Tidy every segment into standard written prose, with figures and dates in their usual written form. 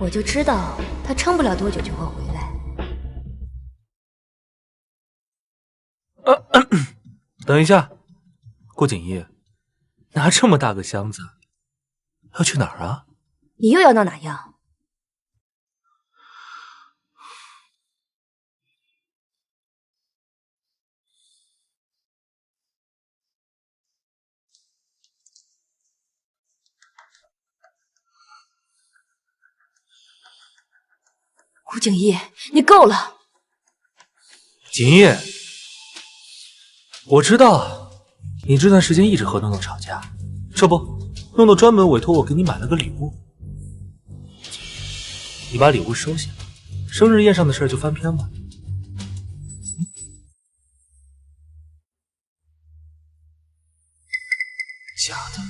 我就知道他撑不了多久就会回来。等一下，顾景逸，拿这么大个箱子，要去哪儿啊？你又要闹哪样？顾景逸，你够了！景逸，我知道你这段时间一直和诺诺吵架，这不，诺诺专门委托我给你买了个礼物。你把礼物收下，生日宴上的事就翻篇吧。假的，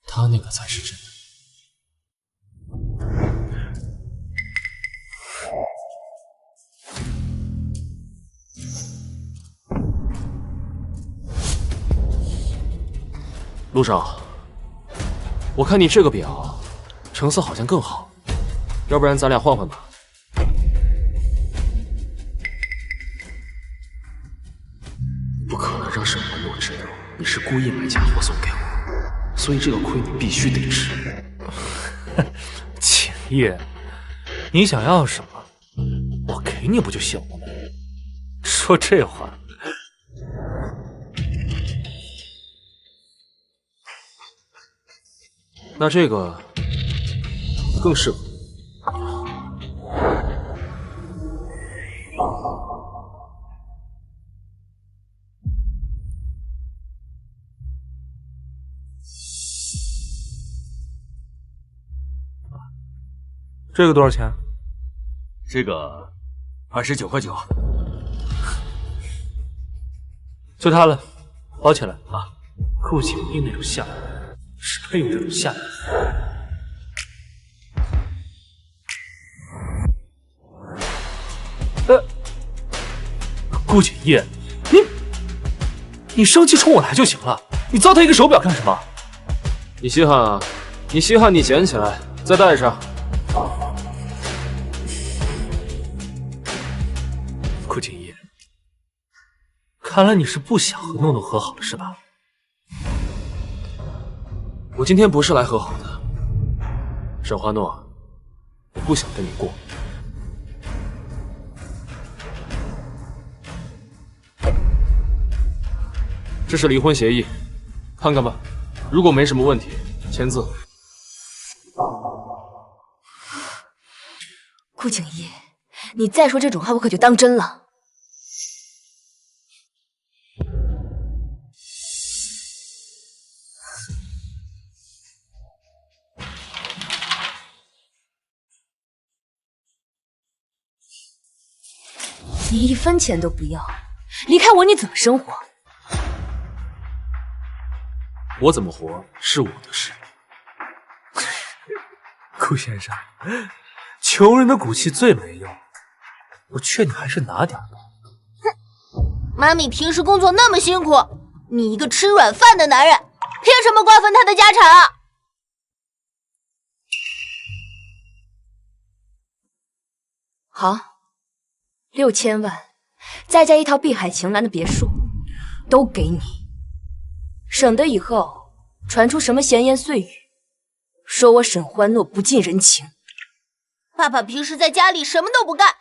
他那个才是真的。陆少，我看你这个表成色好像更好，要不然咱俩换换吧。不可能让沈欢诺知道你是故意买假货送给我，所以这个亏你必须得吃。景逸，你想要什么，我给你不就行了吗？说这话。那这个更适合。这个多少钱？这个29.9块。就它了，包起来啊！顾景逸那种下流，是配有这种下流。顾景逸，你生气冲我来就行了，你糟蹋一个手表干什么？你稀罕啊？你稀罕你捡起来再戴上。顾景逸，看来你是不想和诺诺和好了是吧？我今天不是来和好的，沈花诺，我不想跟你过。这是离婚协议，看看吧，如果没什么问题，签字。顾景逸，你再说这种话，我可就当真了。你一分钱都不要，离开我你怎么生活？我怎么活是我的事。顾先生，穷人的骨气最没用，我劝你还是拿点吧。妈咪平时工作那么辛苦，你一个吃软饭的男人，凭什么瓜分她的家产啊？好，6000万，再加一套碧海晴岚的别墅，都给你，省得以后传出什么闲言碎语，说我沈欢诺不近人情。爸爸平时在家里什么都不干，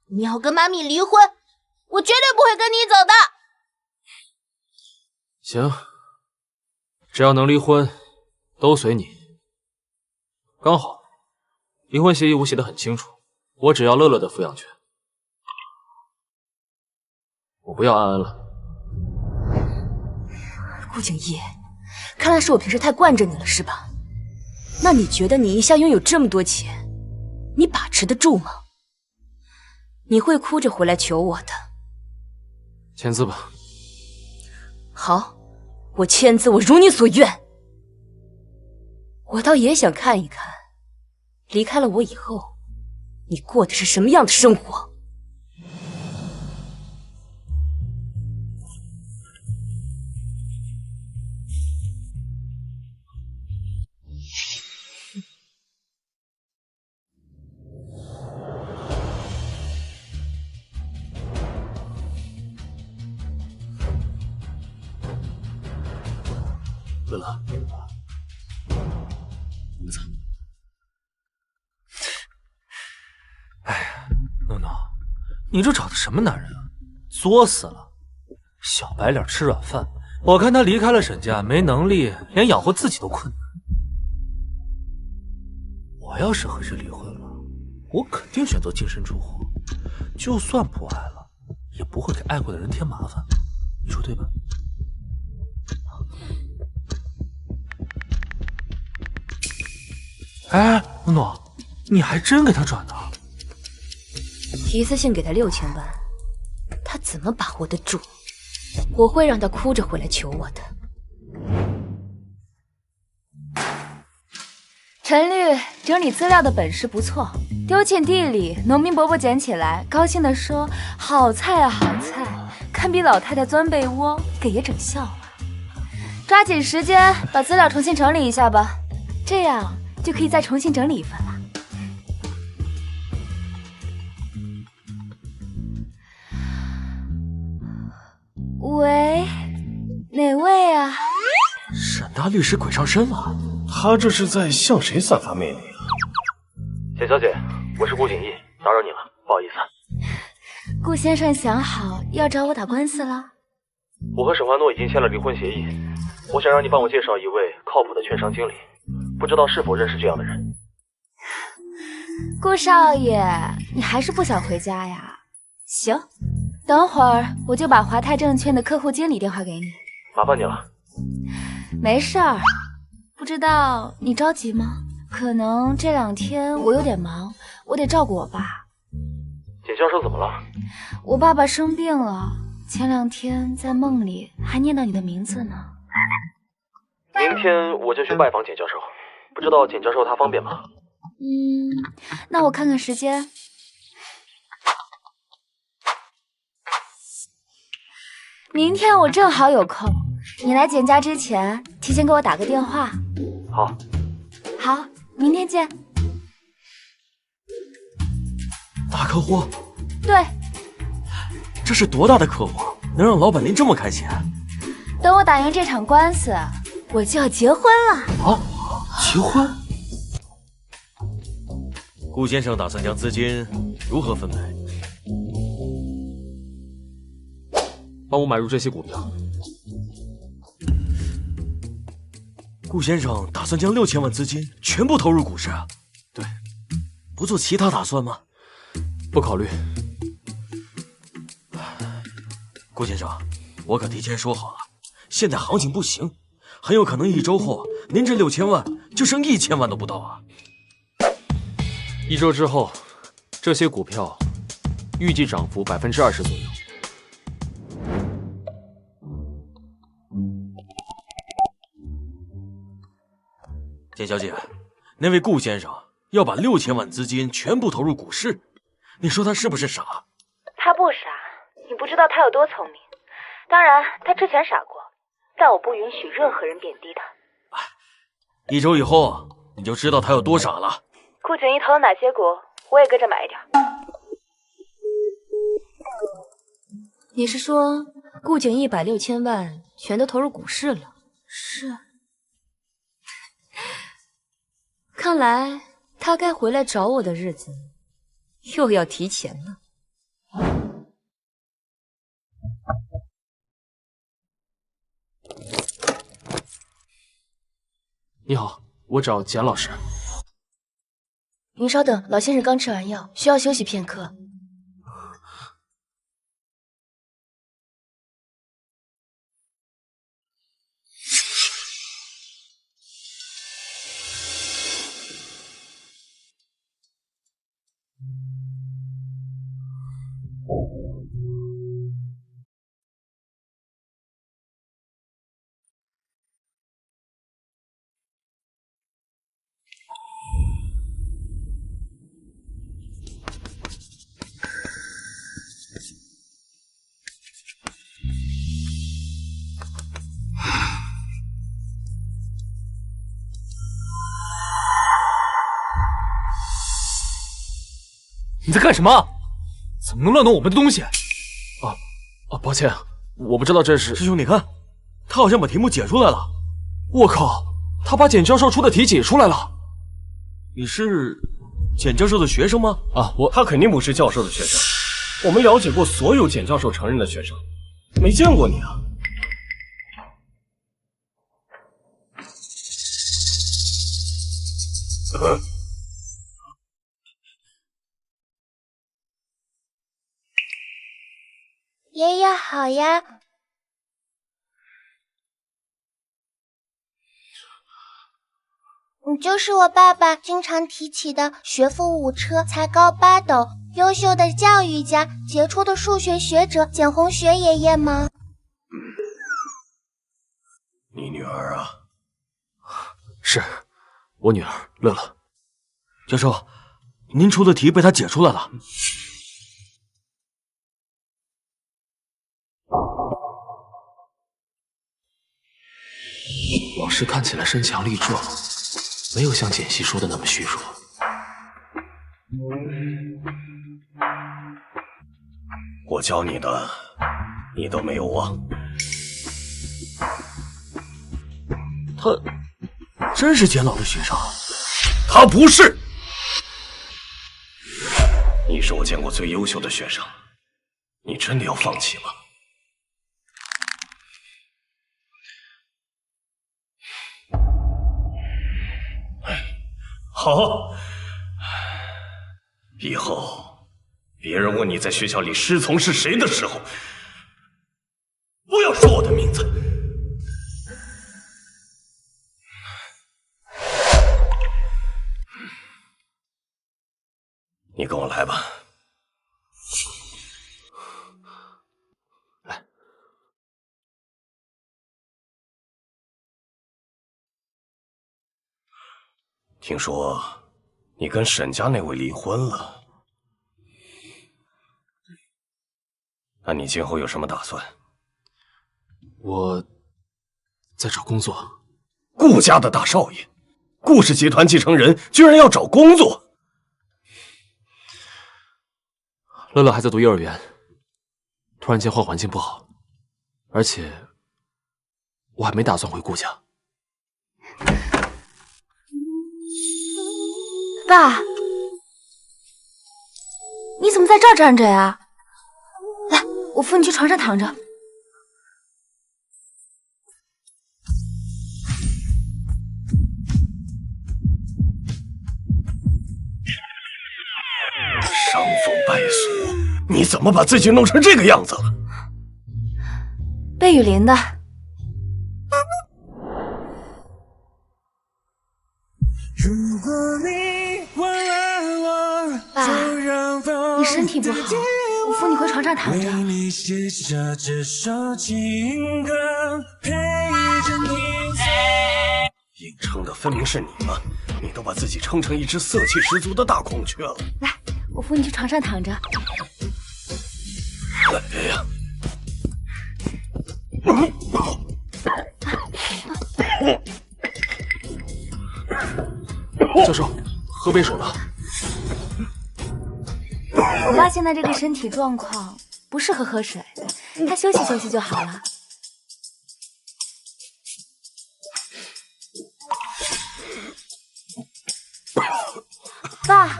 你要跟妈咪离婚，我绝对不会跟你走的。行，只要能离婚，都随你。刚好，离婚协议我写得很清楚，我只要乐乐的抚养权，我不要安安了。顾景逸，看来是我平时太惯着你了是吧？那你觉得你一下拥有这么多钱，你把持得住吗？你会哭着回来求我的。签字吧。好，我签字，我如你所愿。我倒也想看一看，离开了我以后，你过的是什么样的生活。你了。走。哎呀，诺诺，你这找的什么男人啊？作死了！小白脸吃软饭，我看他离开了沈家，没能力，连养活自己都困难。我要是和谁离婚了，我肯定选择净身出户，就算不爱了，也不会给爱过的人添麻烦。你说对吧？哎，诺诺，你还真给他转的？一次性给他6000万，他怎么把握得住？我会让他哭着回来求我的。陈律整理资料的本事不错，丢进地里，农民伯伯捡起来，高兴地说：“好菜啊，好菜！”堪比老太太钻被窝，给爷整笑了。抓紧时间把资料重新整理一下吧，这样就可以再重新整理一份了。喂，哪位啊？沈大律师鬼上身了，他这是在向谁散发魅力啊？简小姐，我是顾景逸，打扰你了，不好意思。顾先生想好要找我打官司了？我和沈怀诺已经签了离婚协议，我想让你帮我介绍一位靠谱的券商经理，不知道是否认识这样的人。顾少爷，你还是不想回家呀？行，等会儿我就把华泰证券的客户经理电话给你。麻烦你了。没事儿，不知道你着急吗？可能这2天我有点忙，我得照顾我爸。简教授怎么了？我爸爸生病了，前2天在梦里还念到你的名字呢。明天我就去拜访简教授，不知道简教授他方便吗？那我看看时间。明天我正好有空，你来简家之前提前给我打个电话。好。好，明天见。大客户？对。这是多大的客户，能让老板您这么开心？等我打赢这场官司，我就要结婚了。啊？结婚？顾先生打算将资金如何分配？帮我买入这些股票。顾先生打算将6000万资金全部投入股市啊？对。不做其他打算吗？不考虑。顾先生，我可提前说好了，现在行情不行，很有可能1周后您这6000万就剩1000万都不到啊。1周之后，这些股票预计涨幅20%左右。简小姐，那位顾先生要把6000万资金全部投入股市，你说他是不是傻？他不傻，你不知道他有多聪明。当然，他之前傻过，但我不允许任何人贬低他。1周以后你就知道他有多傻了。顾景逸投了哪些股，我也跟着买一点。你是说顾景逸把6000万全都投入股市了？是。看来他该回来找我的日子又要提前了。你好，我找简老师。您稍等，老先生刚吃完药，需要休息片刻。你在干什么？怎么能乱动我们的东西？抱歉，我不知道这是。师兄，你看，他好像把题目解出来了。我靠，他把简教授出的题解出来了。你是简教授的学生吗？啊，他肯定不是教授的学生。我们了解过所有简教授承认的学生，没见过你啊。爷爷好呀。你就是我爸爸经常提起的学富五车、才高八斗、优秀的教育家、杰出的数学学者简红学爷爷吗？你女儿啊？是我女儿乐乐。教授，您出的题被他解出来了。老师看起来身强力壮，没有像简溪说的那么虚弱。我教你的，你都没有忘。他真是简老的学生？他不是。你是我见过最优秀的学生，你真的要放弃吗？好，以后别人问你在学校里师从是谁的时候，不要说我的名字。你跟我来吧。来。听说你跟沈家那位离婚了，那你今后有什么打算？我在找工作。顾家的大少爷，顾氏集团继承人，居然要找工作。乐乐还在读幼儿园，突然间换环境不好，而且我还没打算回顾家。爸，你怎么在这儿站着呀？来，我扶你去床上躺着。伤风败俗，你怎么把自己弄成这个样子了？被雨淋的。爸，你身体不好，我扶你回床上躺着。硬撑的分明是你嘛！你都把自己撑成一只色气十足的大孔雀了。来，我扶你去床上躺着。哎呀！教授，喝杯水吧。我爸现在这个身体状况不适合喝水，他休息休息就好了。爸，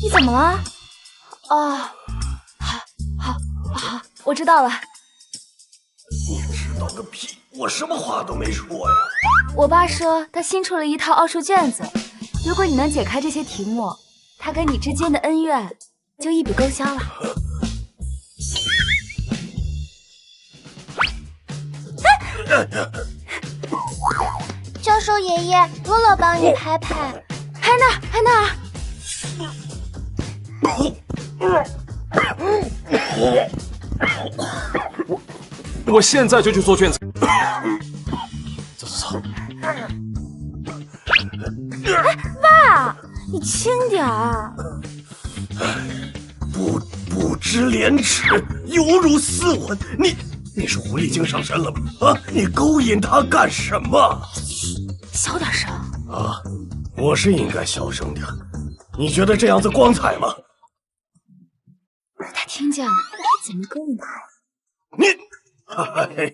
你怎么了？哦，好，我知道了。你知道个屁！我什么话都没说呀。我爸说他新出了一套奥数卷子，如果你能解开这些题目，他跟你之间的恩怨就一笔勾销了。教授爷爷，乐乐帮你拍拍，拍那儿，拍那儿。我现在就去做卷子。走。爸，你轻点儿。不知廉耻，犹如斯文。你是狐狸精上身了吗？啊，你勾引他干什么？小点声。啊，我是应该小声点。你觉得这样子光彩吗？他听见了，怎么勾引他？你，哎呀！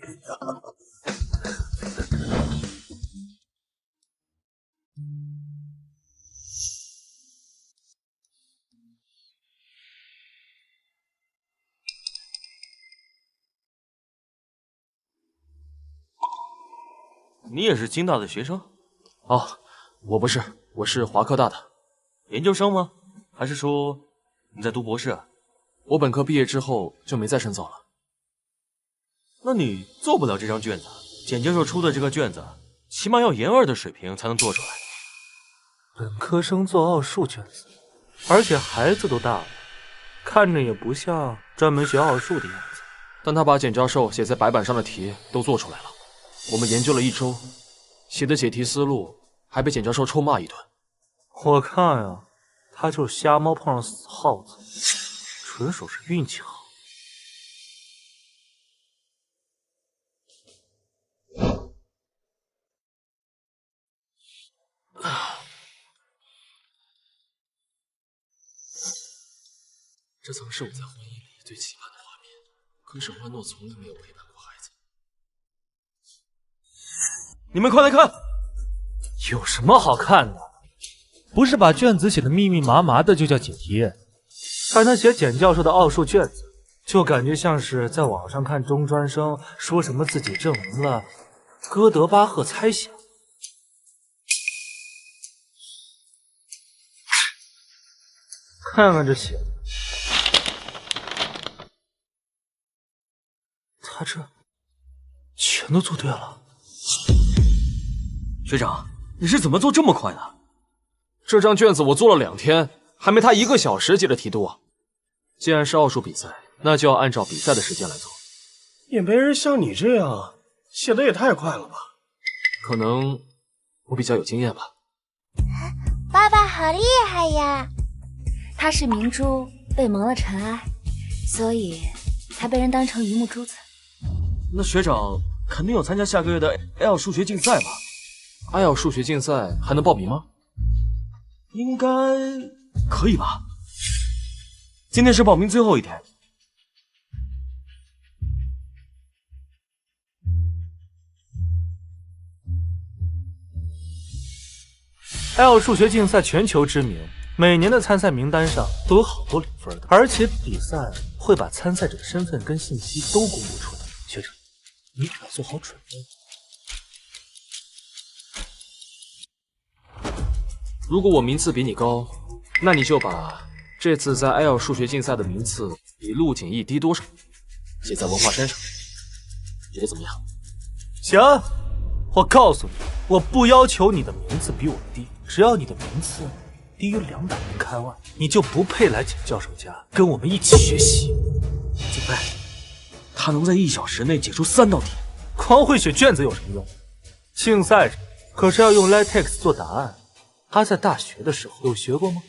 你也是京大的学生？哦，我不是，我是华科大的。研究生吗？还是说你在读博士啊？我本科毕业之后就没再深造了。那你做不了这张卷子。简教授出的这个卷子，起码要研二的水平才能做出来。本科生做奥数卷子，而且孩子都大了，看着也不像专门学奥数的样子。但他把简教授写在白板上的题都做出来了。我们研究了1周，写的解题思路还被简教授臭骂一顿。我看呀，他就是瞎猫碰上死耗子，纯属是运气好。这曾是我在婚姻里最期盼的画面，可沈万诺从来没有陪伴过孩子。你们快来看！有什么好看的？不是把卷子写得密密麻麻的就叫解题，看他写简教授的奥数卷子，就感觉像是在网上看中专生说什么自己证明了哥德巴赫猜想。看看这写的，他这全都做对了。学长，你是怎么做这么快的？这张卷子我做了2天，还没他1个小时解的题多。既然是奥数比赛，那就要按照比赛的时间来做。也没人像你这样写的也太快了吧？可能我比较有经验吧。爸爸好厉害呀！他是明珠，被蒙了尘埃，所以才被人当成榆木珠子。那学长肯定有参加下个月的 L 数学竞赛吧？ IELTS 数学竞赛还能报名吗？应该可以吧。今天是报名最后一天。IELTS 数学竞赛全球知名，每年的参赛名单上都有好多领分的，而且比赛会把参赛者的身份跟信息都公布出来。学长，你可要做好准备。如果我名次比你高，那你就把这次在 IELTS 数学竞赛的名次比陆景逸低多少写在文化衫上，觉得怎么样？行，我告诉你，我不要求你的名次比我低，只要你的名次低于200名开外，你就不配来简教授家跟我们一起学习。景贝，他能在1小时内解出3道题，光会写卷子有什么用？竞赛着可是要用 LaTeX 做答案。他在大学的时候有学过吗？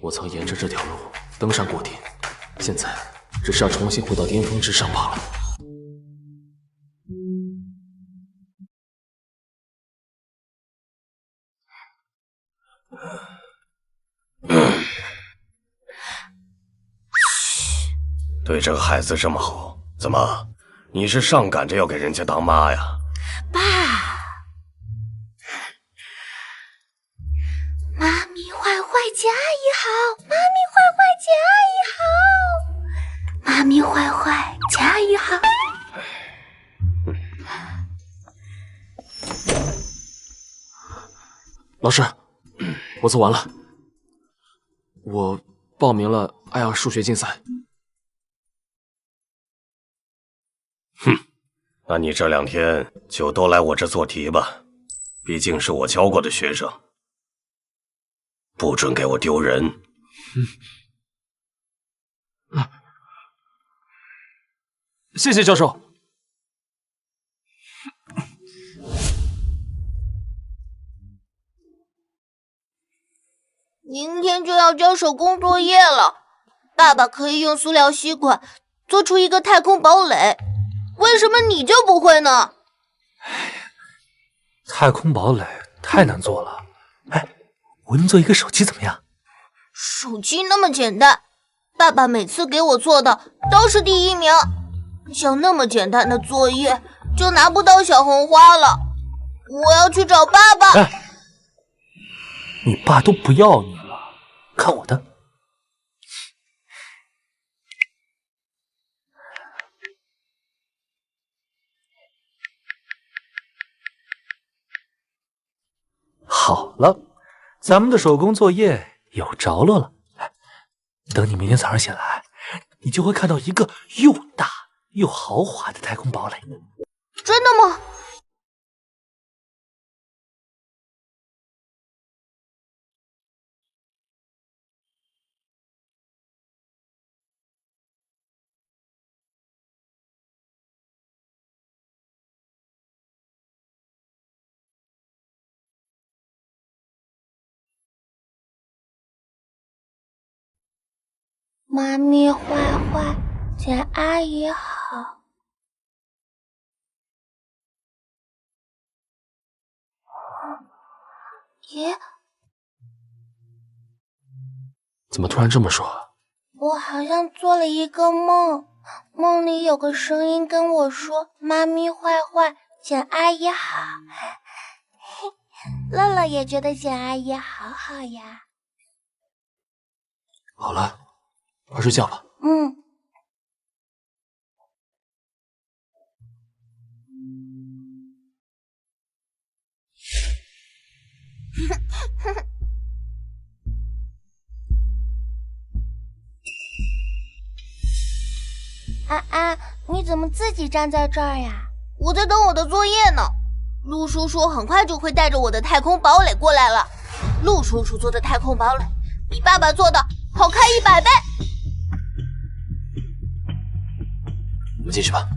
我曾沿着这条路登上过顶，现在只是要重新回到巅峰之上罢了。对这个孩子这么好，怎么你是上赶着要给人家当妈呀？爸，妈咪坏坏加一好，妈咪坏坏加一好，妈咪坏坏加一好。老师，我做完了，我报名了IELTS数学竞赛。哼，那你这2天就多来我这做题吧，毕竟是我教过的学生，不准给我丢人。谢谢教授。明天就要交手工作业了，爸爸可以用塑料吸管做出一个太空堡垒，为什么你就不会呢？太空堡垒太难做了。哎，我能做一个手机怎么样？手机那么简单，爸爸每次给我做的都是第1名，像那么简单的作业就拿不到小红花了。我要去找爸爸。哎，你爸都不要你了，看我的！好了，咱们的手工作业有着落了。等你明天早上醒来，你就会看到一个又大又豪华的太空堡垒。真的吗？妈咪坏坏，简阿姨好。咦，怎么突然这么说？我好像做了一个梦，梦里有个声音跟我说：“妈咪坏坏，简阿姨好。”乐乐也觉得简阿姨好好呀。好了，快睡觉吧。嗯。安安，你怎么自己站在这儿呀？我在等我的作业呢。陆叔叔很快就会带着我的太空堡垒过来了。陆叔叔做的太空堡垒比爸爸做的好看100倍。我们进去吧。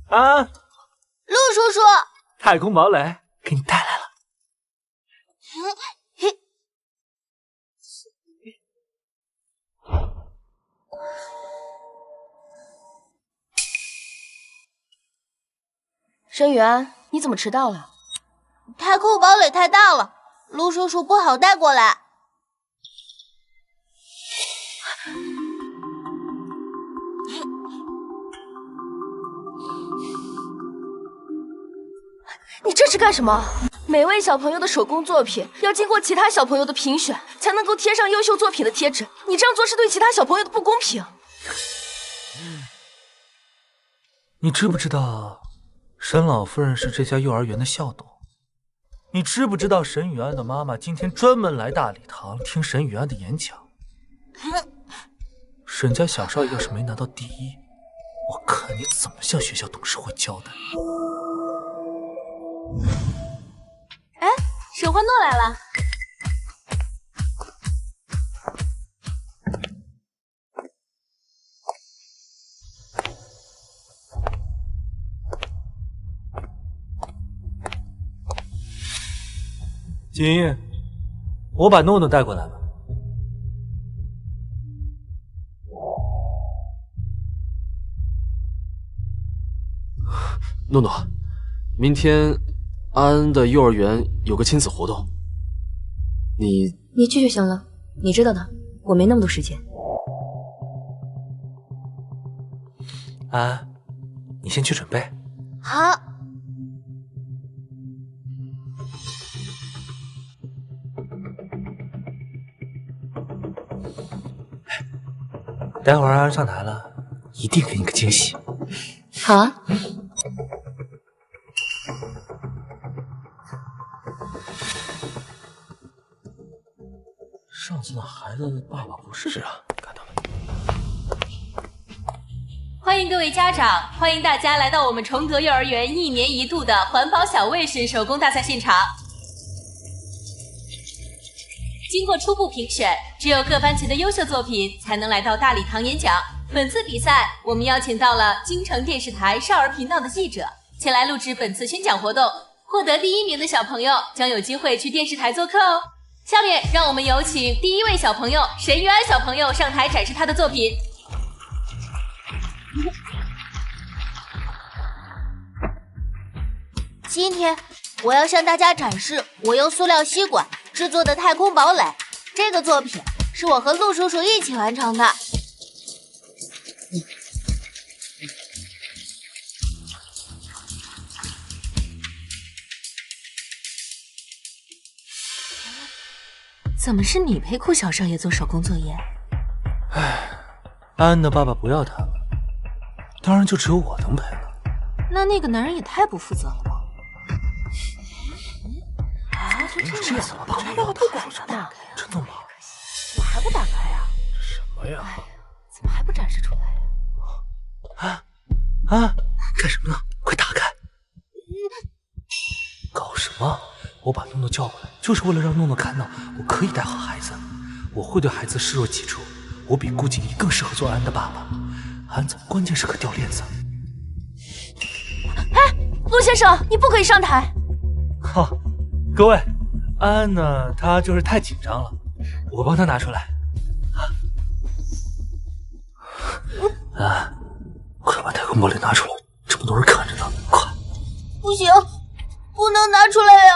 安，陆叔叔，太空堡垒给你带来了。申元，你怎么迟到了？太空堡垒太大了，陆叔叔不好带过来。你这是干什么？每位小朋友的手工作品要经过其他小朋友的评选，才能够贴上优秀作品的贴纸。你这样做是对其他小朋友的不公平。你知不知道沈老夫人是这家幼儿园的校董？你知不知道沈雨安的妈妈今天专门来大礼堂听沈雨安的演讲？沈家小少爷要是没拿到第一，我看你怎么向学校董事会交代。哎，沈欢诺来了。锦衣，我把诺诺带过来了。诺诺，明天安安的幼儿园有个亲子活动，你去就行了，你知道的，我没那么多时间。安，你先去准备。好。待会儿安安上台了，一定给你个惊喜。好啊。上次那孩子的爸爸不是啊，看他们。欢迎各位家长，欢迎大家来到我们崇德幼儿园1年1度的环保小卫士手工大赛现场。经过初步评选，只有各班级的优秀作品才能来到大礼堂演讲。本次比赛，我们邀请到了京城电视台少儿频道的记者前来录制本次宣讲活动，获得第1名的小朋友将有机会去电视台做客哦。下面让我们有请第1位小朋友沈玉安小朋友上台展示他的作品。今天我要向大家展示我用塑料吸管制作的太空堡垒。这个作品是我和陆叔叔一起完成的。怎么是你陪酷小少爷做手工作业？唉，安安的爸爸不要他了，当然就只有我能陪了。那个男人也太不负责了吧！这怎么办？要不管他呢？真的吗？怎么还不打开呀？什么呀？怎么还不展示出来呀？干什么呢？快打开！搞什么？我把诺诺叫过来，就是为了让诺诺看到我可以带好孩子，我会对孩子视若己出，我比顾景逸更适合做安安的爸爸。安子关键时刻掉链子。陆先生，你不可以上台。各位，安安呢，她就是太紧张了，我帮她拿出来。快把太空堡垒拿出来，这么多人看着呢，快！不行，不能拿出来呀！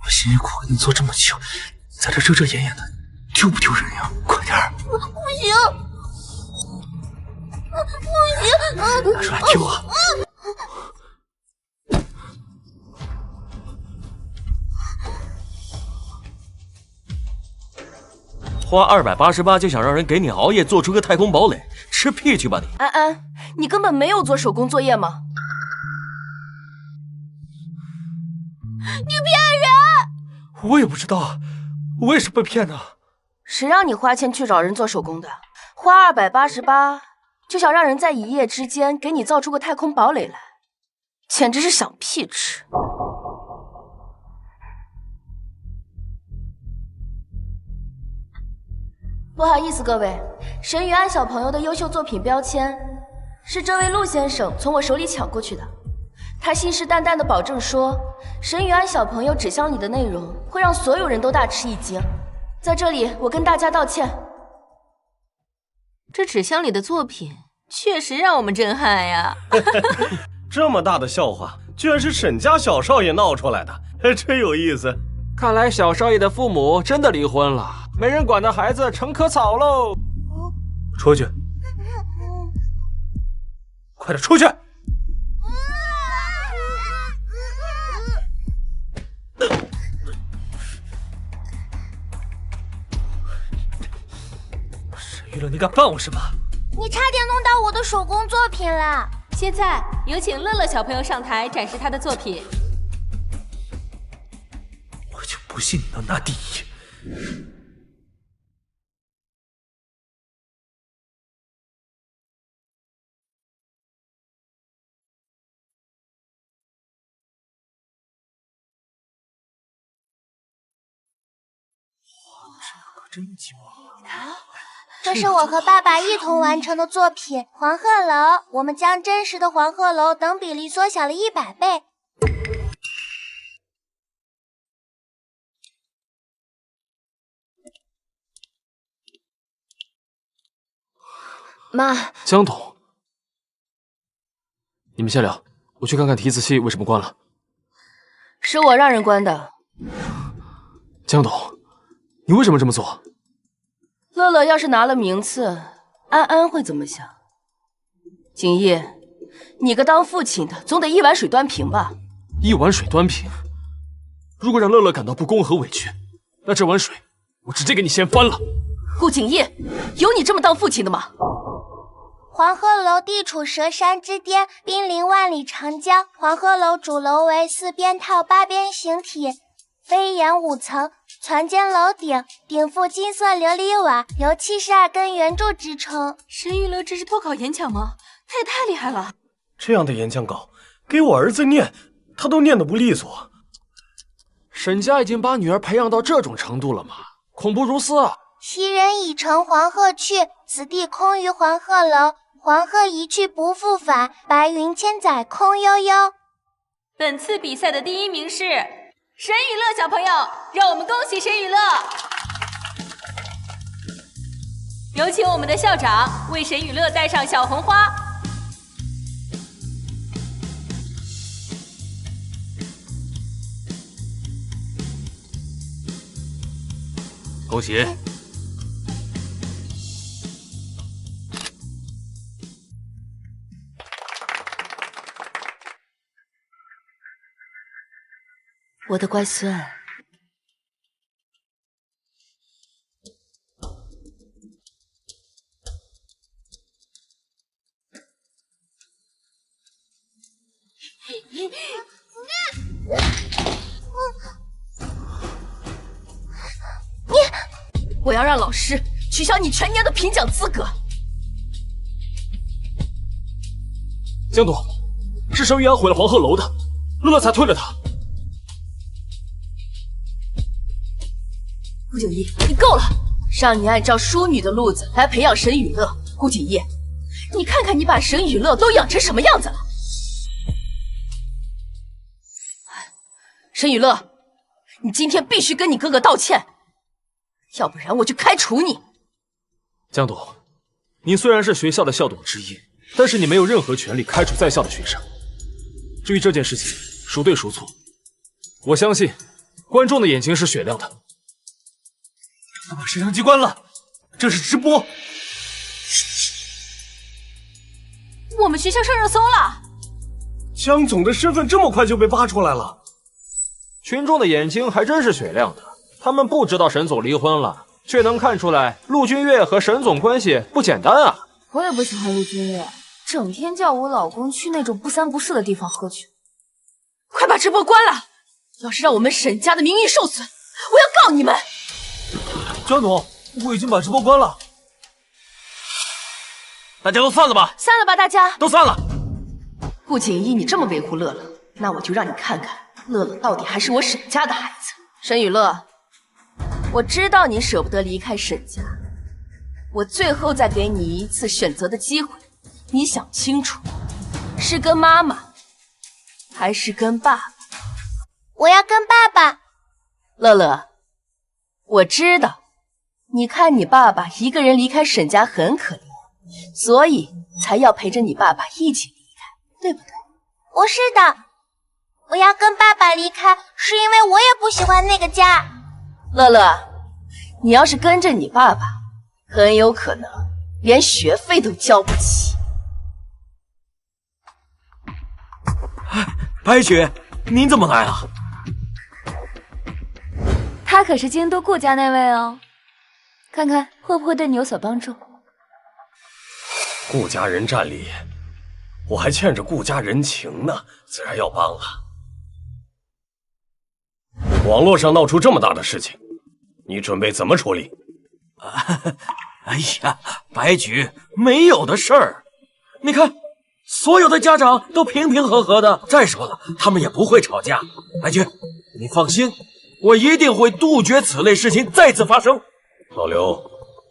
我辛辛苦苦给你做这么久，在这遮遮掩掩的，丢不丢人呀？快点儿！不行，拿出来丢啊！花288就想让人给你熬夜做出个太空堡垒，吃屁去吧你！安安，你根本没有做手工作业吗？你骗人！我也不知道，我也是被骗的。谁让你花钱去找人做手工的？花288就想让人在一夜之间给你造出个太空堡垒来，简直是想屁吃！不好意思，各位，沈雨安小朋友的优秀作品标签是这位陆先生从我手里抢过去的。他信誓旦旦地保证说，沈雨安小朋友纸箱里的内容会让所有人都大吃一惊。在这里，我跟大家道歉。这纸箱里的作品确实让我们震撼呀！这么大的笑话，居然是沈家小少爷闹出来的，真有意思。看来小少爷的父母真的离婚了，没人管的孩子成棵草喽！出去！快点出去！沈玉乐，你敢办我什么？你差点弄到我的手工作品了。现在有请乐乐小朋友上台展示他的作品。我就不信你能拿第一！真寂寞。这是我和爸爸一同完成的作品《黄鹤楼》，我们将真实的黄鹤楼等比例缩小了100倍。妈，江董，你们先聊，我去看看提词器为什么关了。是我让人关的。江董，你为什么这么做？乐乐要是拿了名次，安安会怎么想？景逸，你个当父亲的，总得一碗水端平吧？一碗水端平？如果让乐乐感到不公和委屈，那这碗水我直接给你掀翻了。顾景逸，有你这么当父亲的吗？黄鹤楼地处蛇山之巅，濒临万里长江。黄鹤楼主楼为4边套8边形体，飞檐5层，攒尖楼顶，顶覆金色琉璃瓦，由72根圆柱支撑。沈雨乐这是脱稿演讲吗？他也太厉害了！这样的演讲稿给我儿子念，他都念得不利索。沈家已经把女儿培养到这种程度了吗？恐怖如斯啊！昔人已乘黄鹤去，此地空余黄鹤楼。黄鹤一去不复返，白云千载空悠悠。本次比赛的第1名是沈雨乐小朋友，让我们恭喜沈雨乐！有请我们的校长为沈雨乐戴上小红花。偷袭。我的乖孙，我要让老师取消你全年的评奖资格。江总，是沈雨安毁了黄鹤楼的，乐乐才退了他。顾景逸，你够了！让你按照淑女的路子来培养沈雨乐。顾景逸，你看看你把沈雨乐都养成什么样子了！沈雨乐，你今天必须跟你哥哥道歉，要不然我就开除你。江董，你虽然是学校的校董之一，但是你没有任何权利开除在校的学生。至于这件事情孰对孰错，我相信观众的眼睛是雪亮的。他把摄像机关了，这是直播。我们学校上热搜了，江总的身份这么快就被扒出来了。群众的眼睛还真是雪亮的，他们不知道沈总离婚了，却能看出来陆君越和沈总关系不简单啊。我也不喜欢陆君越，整天叫我老公去那种不三不四的地方喝酒。快把直播关了！要是让我们沈家的名誉受损，我要告你们！江总，我已经把直播关了。大家都散了吧，散了吧，大家都散了。顾景逸，你这么维护乐乐，那我就让你看看乐乐到底还是我沈家的孩子。沈雨乐，我知道你舍不得离开沈家，我最后再给你一次选择的机会，你想清楚，是跟妈妈还是跟爸爸？我要跟爸爸。乐乐，我知道，你看你爸爸一个人离开沈家很可怜，所以才要陪着你爸爸一起离开，对不对？不是的，我要跟爸爸离开，是因为我也不喜欢那个家。乐乐，你要是跟着你爸爸，很有可能连学费都交不起。白雪，您怎么来了？他可是京都顾家那位哦，看看会不会对你有所帮助。顾家人占理，我还欠着顾家人情呢，自然要帮了。网络上闹出这么大的事情，你准备怎么处理？哎呀，白菊，没有的事儿。你看，所有的家长都平平和和的。再说了，他们也不会吵架。白菊，你放心，我一定会杜绝此类事情再次发生。老刘，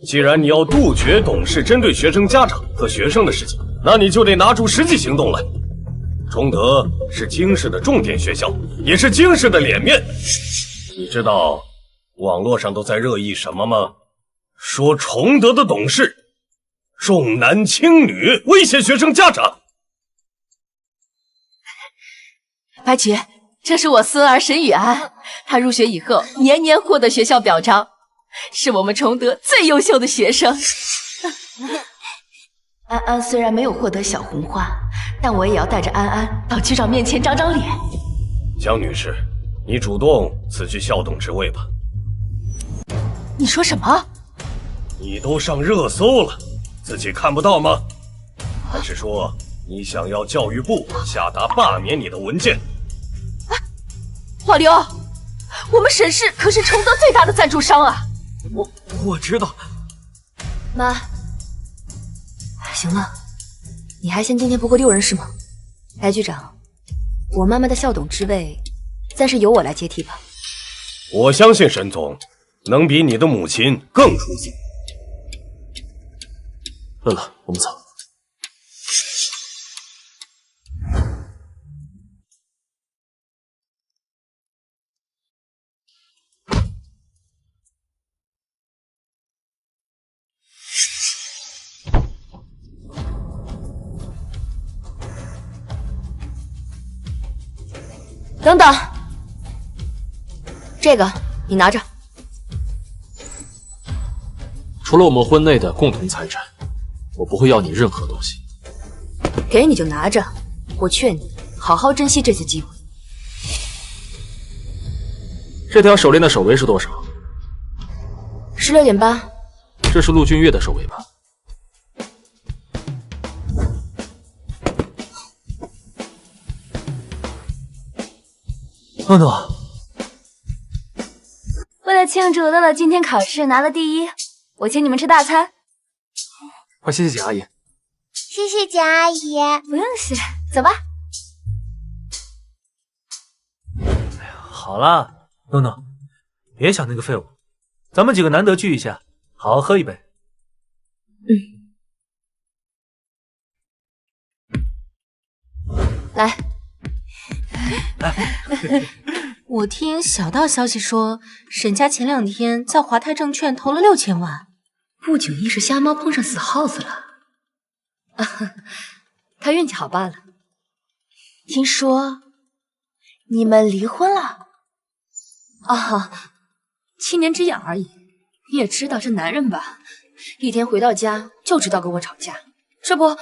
既然你要杜绝董事针对学生家长和学生的事情，那你就得拿出实际行动来。崇德是京市的重点学校，也是京市的脸面。你知道网络上都在热议什么吗？说崇德的董事重男轻女，威胁学生家长。白菊，这是我孙儿沈雨安，他入学以后年年获得学校表彰，是我们崇德最优秀的学生。安安虽然没有获得小红花，但我也要带着安安到局长面前长长脸。江女士，你主动辞去校董职位吧。你说什么？你都上热搜了，自己看不到吗？还是说你想要教育部下达罢免你的文件？老刘，我们沈氏可是崇德最大的赞助商啊！我知道。妈，行了，你还嫌今天不够丢人是吗？白局长，我妈妈的校董之位暂时由我来接替吧。我相信沈总能比你的母亲更出色。乐乐，我们走。等等，这个你拿着。除了我们婚内的共同财产，我不会要你任何东西。给你就拿着，我劝你好好珍惜这次机会。这条手链的首围是多少16.8。这是陆君越的首围吧？诺诺，为了庆祝乐乐今天考试拿了第1，我请你们吃大餐。快谢谢简阿姨。谢谢简阿姨。不用谢，走吧。好了，诺诺，别想那个废物，咱们几个难得聚一下，好好喝一杯。来，我听小道消息说，沈家前2天在华泰证券投了6000万。不经意是瞎猫碰上死耗子了。他运气好罢了。听说你们离婚了？啊，7年之痒而已。你也知道这男人吧，一天回到家就知道跟我吵架。这不，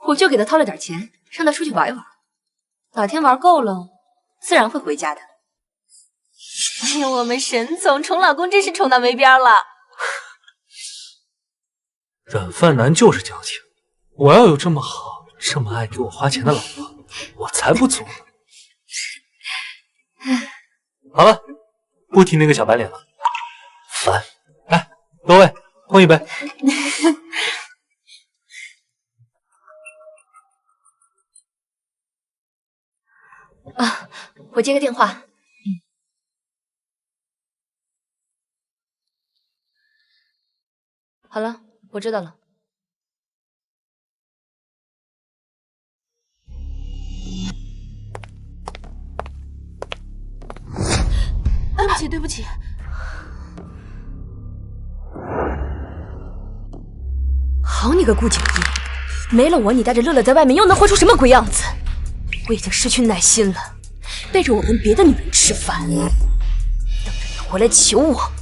我就给他掏了点钱，让他出去玩一玩。哪天玩够了，自然会回家的。哎呀，我们沈总宠老公真是宠到没边了。软饭男就是矫情，我要有这么好、这么爱给我花钱的老婆，我才不做呢。好了，不提那个小白脸了，烦。来，各位碰一杯。啊，我接个电话。好了，我知道了。对不起，对不起。好你个顾景逸，没了我，你带着乐乐在外面又能活出什么鬼样子？我已经失去耐心了，背着我跟别的女人吃饭，等着你回来求我。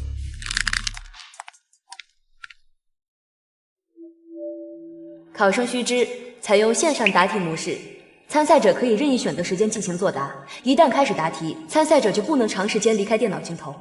考生须知，采用线上答题模式，参赛者可以任意选择时间进行作答。一旦开始答题，参赛者就不能长时间离开电脑镜头。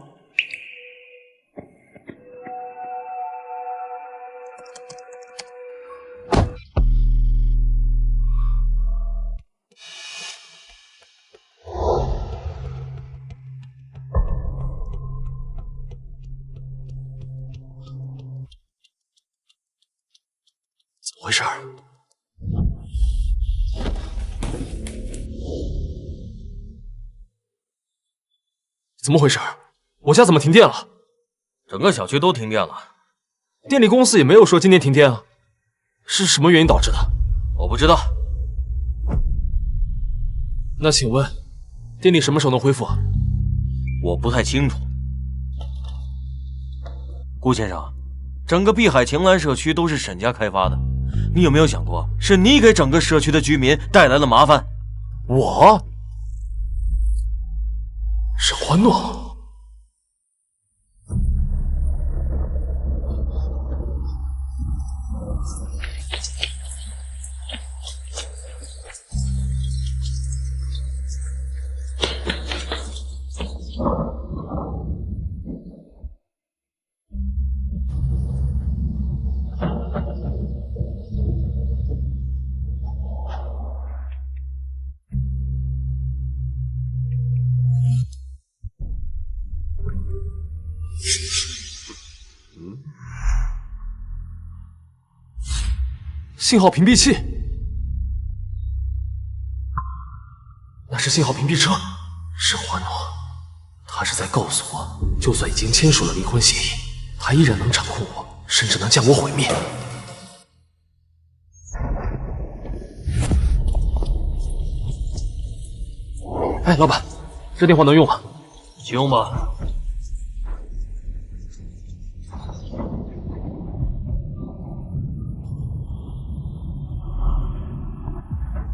怎么回事？怎么回事？我家怎么停电了？整个小区都停电了。电力公司也没有说今天停电啊，是什么原因导致的？我不知道。那请问，电力什么时候能恢复啊？我不太清楚。顾先生，整个碧海晴岚社区都是沈家开发的，你有没有想过，是你给整个社区的居民带来了麻烦？我？沈欢诺？信号屏蔽器，那是信号屏蔽车。是欢诺，他是在告诉我，就算已经签署了离婚协议，他依然能掌控我，甚至能将我毁灭。哎，老板，这电话能用吗？请用吧。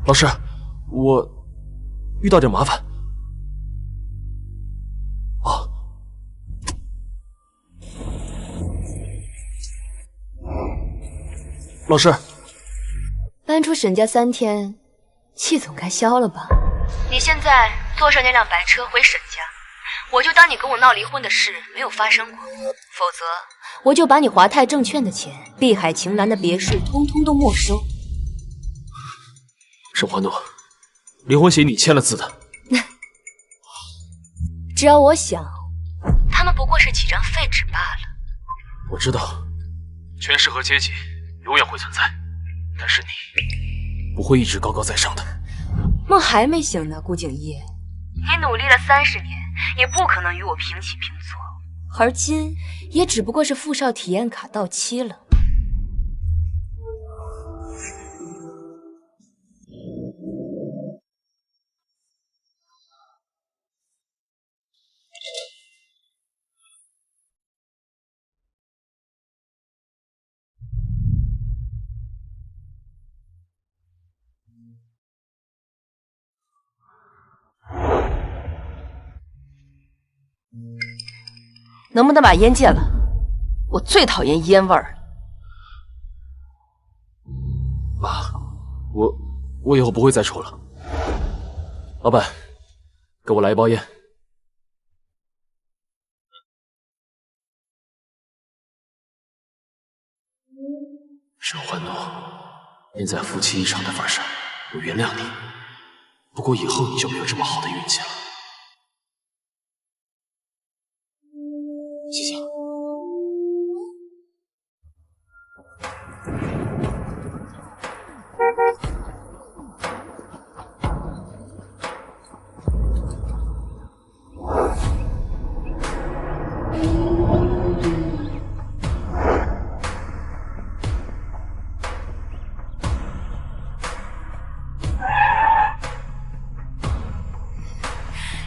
老师，我遇到点麻烦。老师，搬出沈家3天，气总该消了吧？你现在坐上那辆白车回沈家，我就当你跟我闹离婚的事没有发生过，否则我就把你华泰证券的钱、碧海晴岚的别墅通通都没收。沈欢怒，离婚协议你签了字的。只要我想，他们不过是几张废纸罢了。我知道，权势和阶级永远会存在，但是你不会一直高高在上的。梦还没醒呢，顾景烨，你努力了30年，也不可能与我平起平坐。而今也只不过是富少体验卡到期了。能不能把烟戒了？我最讨厌烟味儿。爸，我以后不会再抽了。老板，给我来一包烟。沈欢怒，念在夫妻一场的份上，我原谅你。不过以后你就没有这么好的运气了。谢谢。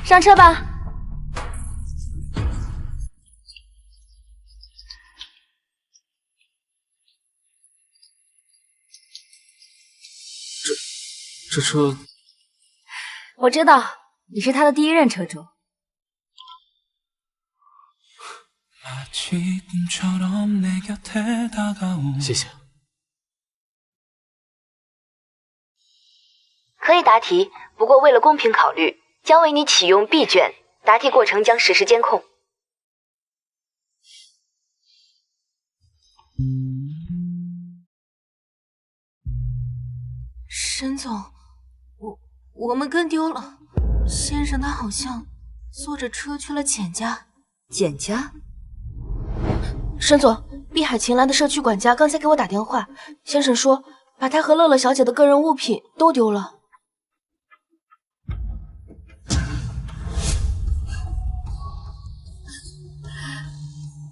上车吧。这车，我知道你是他的第一任车主。谢谢。可以答题，不过为了公平考虑，将为你启用 B 卷，答题过程将实时监控。沈总，我们跟丢了。先生他好像坐着车去了简家。简家？沈总，碧海晴岚的社区管家刚才给我打电话，先生说把他和乐乐小姐的个人物品都丢了。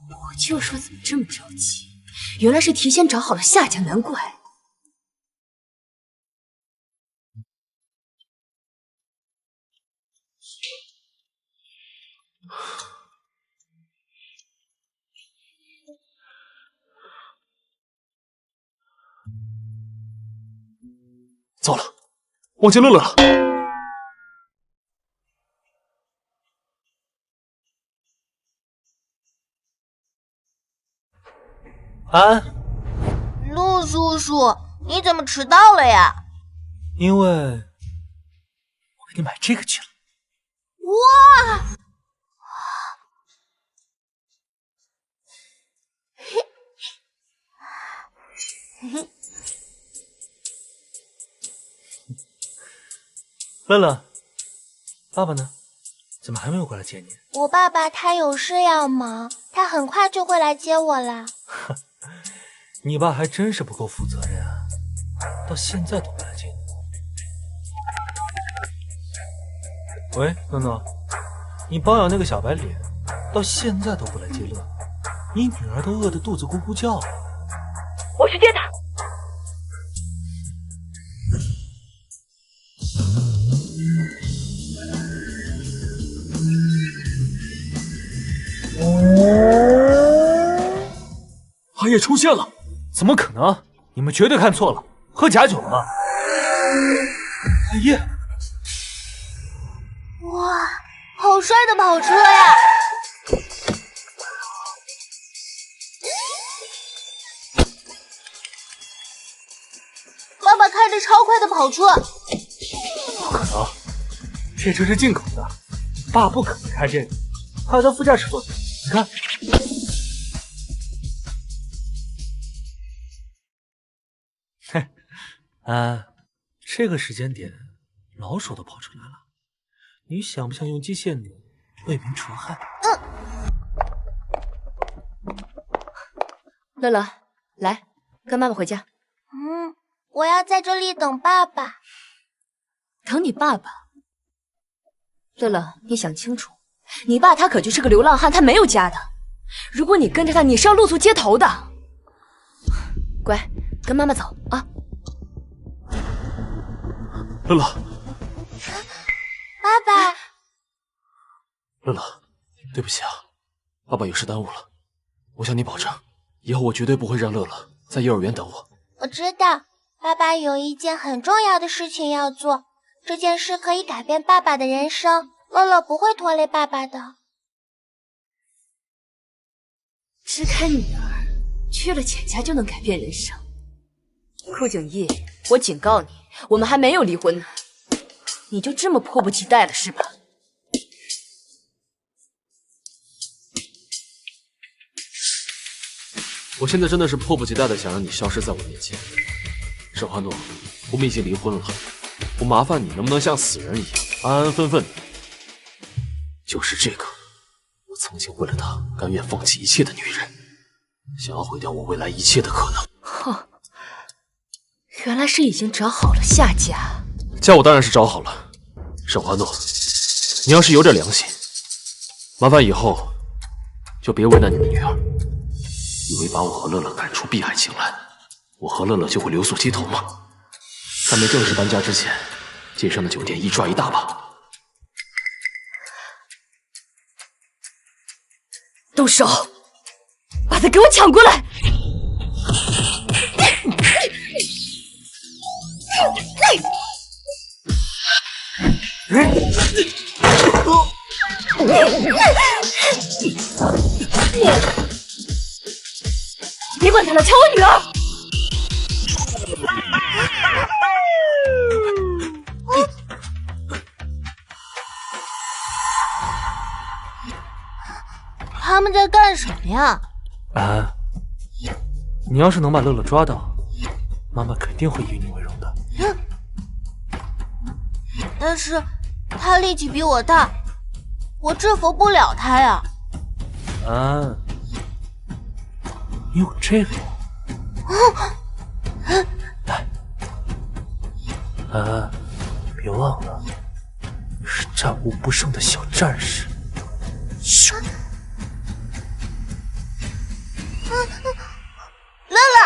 我就说怎么这么着急，原来是提前找好了下家，难怪。糟了，忘记乐乐了。安，陆叔叔，你怎么迟到了呀？因为我给你买这个去了。哇！乐乐，爸爸呢？怎么还没有过来接你？我爸爸他有事要忙，他很快就会来接我啦。你爸还真是不够负责任啊，到现在都不来接你。喂，诺诺，你包养那个小白脸，到现在都不来接乐，你女儿都饿得肚子咕咕叫了。我去接他。寒夜出现了，怎么可能？你们绝对看错了，喝假酒了吧？寒夜，哇，好帅的跑车呀！得超快的跑出。不可能，这车是进口的，爸不可能开这个，还有在副驾驶座，你看。嘿，这个时间点，老鼠都跑出来了，你想不想用机械弩为民除害？乐乐，来，跟妈妈回家。我要在这里等爸爸。等你爸爸？乐乐，你想清楚，你爸他可就是个流浪汉，他没有家的。如果你跟着他，你是要露宿街头的。乖，跟妈妈走啊。乐乐，爸爸，乐乐，对不起啊，爸爸有事耽误了。我向你保证，以后我绝对不会让乐乐在幼儿园等我。我知道，爸爸有一件很重要的事情要做，这件事可以改变爸爸的人生。乐乐不会拖累爸爸的。支开女儿，去了简家就能改变人生。顾景逸，我警告你，我们还没有离婚呢，你就这么迫不及待了是吧？我现在真的是迫不及待的想让你消失在我面前。沈华诺，我们已经离婚了，我麻烦你能不能像死人一样安安分分的？就是这个，我曾经为了她甘愿放弃一切的女人，想要毁掉我未来一切的可能。哼，原来是已经找好了下家。家我当然是找好了。沈华诺，你要是有点良心，麻烦以后就别为难你的女儿。以为把我和乐乐赶出碧海青蓝，我和乐乐就会流宿街头吗？在没正式搬家之前，街上的酒店一抓一大把。动手，把他给我抢过来！别管他了，抢我女儿！他们在干什么呀？你要是能把乐乐抓到，妈妈肯定会以你为荣的。但是他力气比我大，我制服不了他呀。你有这个呀？来，别忘了，你是战无不胜的小战士。乐乐，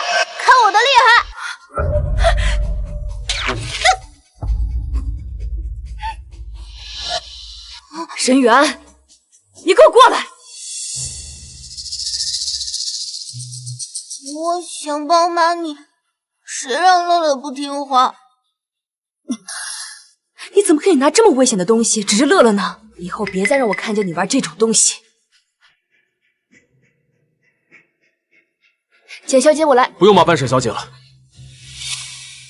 看我的厉害！沈远，你给我过来！我想帮帮你，谁让乐乐不听话？你怎么可以拿这么危险的东西指着乐乐呢？以后别再让我看见你玩这种东西。简小姐，我来。不用麻烦沈小姐了。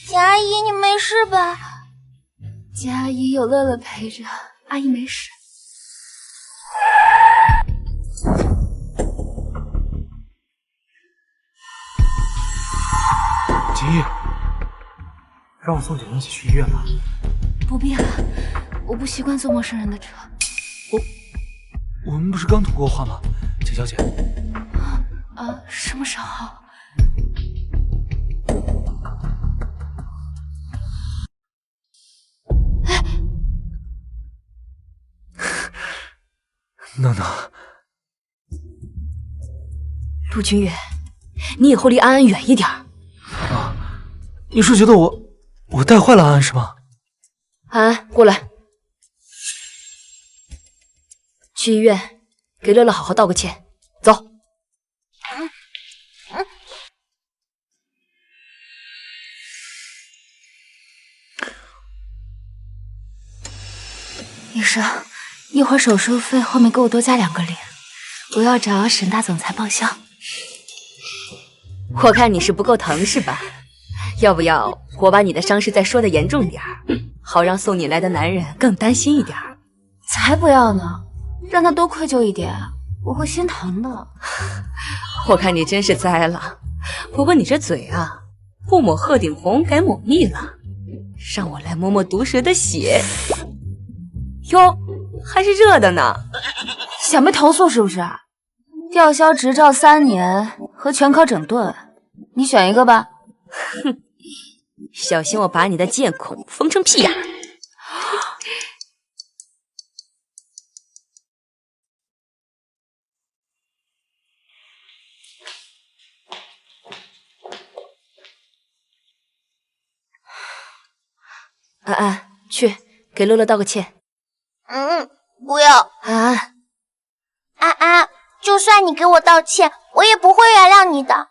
简阿姨，你没事吧？简阿姨有乐乐陪着，阿姨没事。锦逸，让我送点东西去医院吧。不必了，我不习惯坐陌生人的车。我们不是刚通过话吗，简小姐？什么时候？诺诺，陆君越，你以后离安安远一点。你是觉得我带坏了安安是吗？安安，过来，去医院给乐乐好好道个歉。走。医生，一会儿手术费后面给我多加2个0，我要找沈大总裁报销。我看你是不够疼是吧？要不要我把你的伤势再说的严重点儿，好让送你来的男人更担心一点儿。才不要呢，让他多愧疚一点，我会心疼的。我看你真是栽了，不过你这嘴啊，不抹鹤顶红改抹蜜了，让我来摸摸毒蛇的血。哟，还是热的呢。想被投诉是不是？吊销执照3年和全科整顿，你选一个吧。哼，小心我把你的剑孔封成屁眼。安安，去给乐乐道个歉。不要。安安，就算你给我道歉，我也不会原谅你的。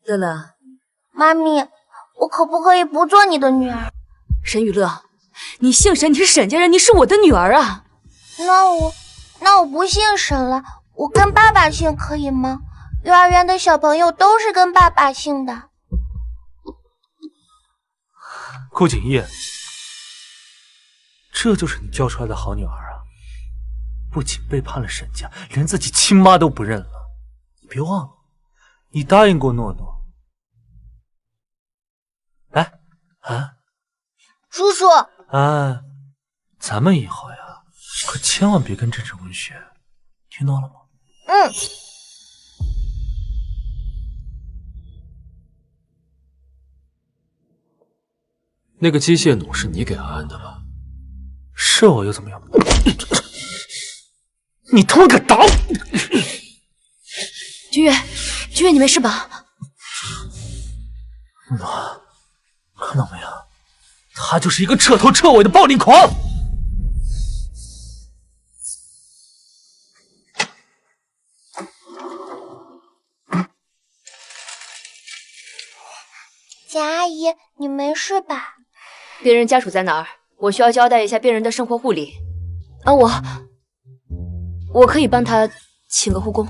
乐乐，妈咪，我可不可以不做你的女儿？沈雨乐，你姓沈，你是沈家人，你是我的女儿啊。那我不姓沈了，我跟爸爸姓可以吗？幼儿园的小朋友都是跟爸爸姓的。顾景逸，这就是你教出来的好女儿啊！不仅背叛了沈家，连自己亲妈都不认了。你别忘了，你答应过诺诺。来，安，叔叔，安，咱们以后呀，可千万别跟郑志文学，听到了吗？那个机械弩是你给安安的吧？是我又怎么样？你他妈敢打我！君越，你没事吧？诺，看到没有？他就是一个彻头彻尾的暴力狂。简阿姨，你没事吧？病人家属在哪儿？我需要交代一下病人的生活护理。啊，我可以帮他请个护工。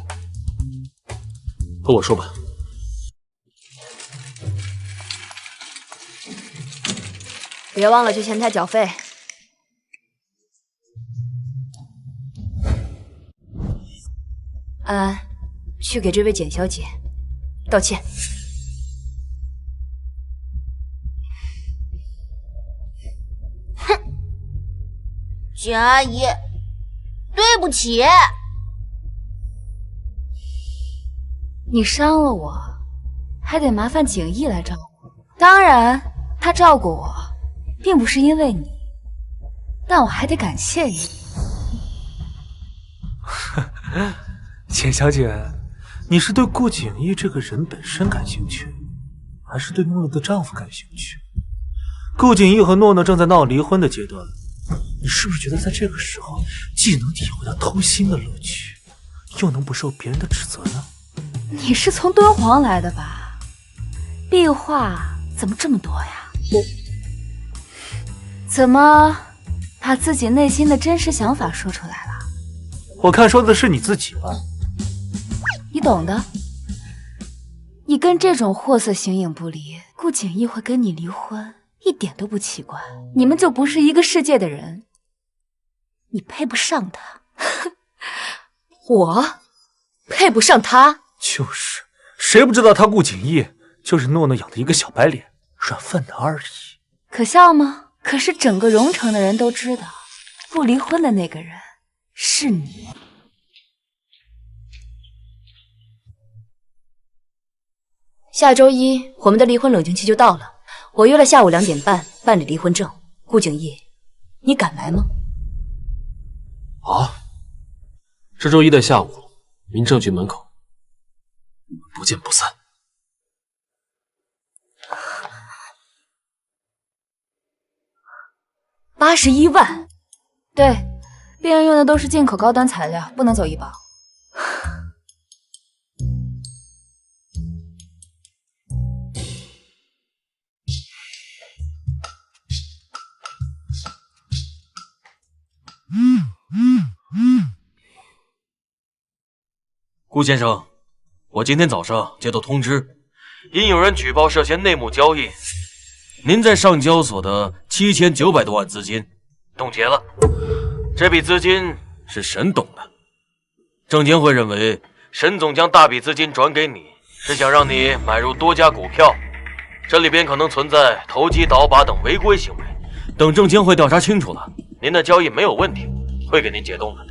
和我说吧。别忘了去前台缴费。安安，去给这位简小姐道歉。简阿姨，对不起。你伤了我，还得麻烦景逸来照顾。当然，他照顾我，并不是因为你，但我还得感谢你。简小姐，你是对顾景逸这个人本身感兴趣，还是对诺诺的丈夫感兴趣？顾景逸和诺诺正在闹离婚的阶段，你是不是觉得在这个时候既能体会到偷腥的乐趣，又能不受别人的指责呢？你是从敦煌来的吧？壁画怎么这么多呀？怎么把自己内心的真实想法说出来了？我看说的是你自己吧。你懂的。你跟这种货色形影不离，顾景逸会跟你离婚，一点都不奇怪。你们就不是一个世界的人，你配不上他。我配不上他？就是，谁不知道他顾景逸就是诺诺养的一个小白脸，软饭男而已。可笑吗？可是整个荣城的人都知道，不离婚的那个人是你。下周一我们的离婚冷静期就到了，我约了下午2点半办理离婚证。顾景逸，你敢来吗？好，这周一的下午，民政局门口，我们不见不散。81万，对，病人用的都是进口高端材料，不能走医保。顾先生，我今天早上接到通知，因有人举报涉嫌内幕交易，您在上交所的7900多万资金冻结了。这笔资金是沈董的，证监会认为沈总将大笔资金转给你，是想让你买入多家股票，这里边可能存在投机倒把等违规行为。等证监会调查清楚了，您的交易没有问题，会给您解冻的。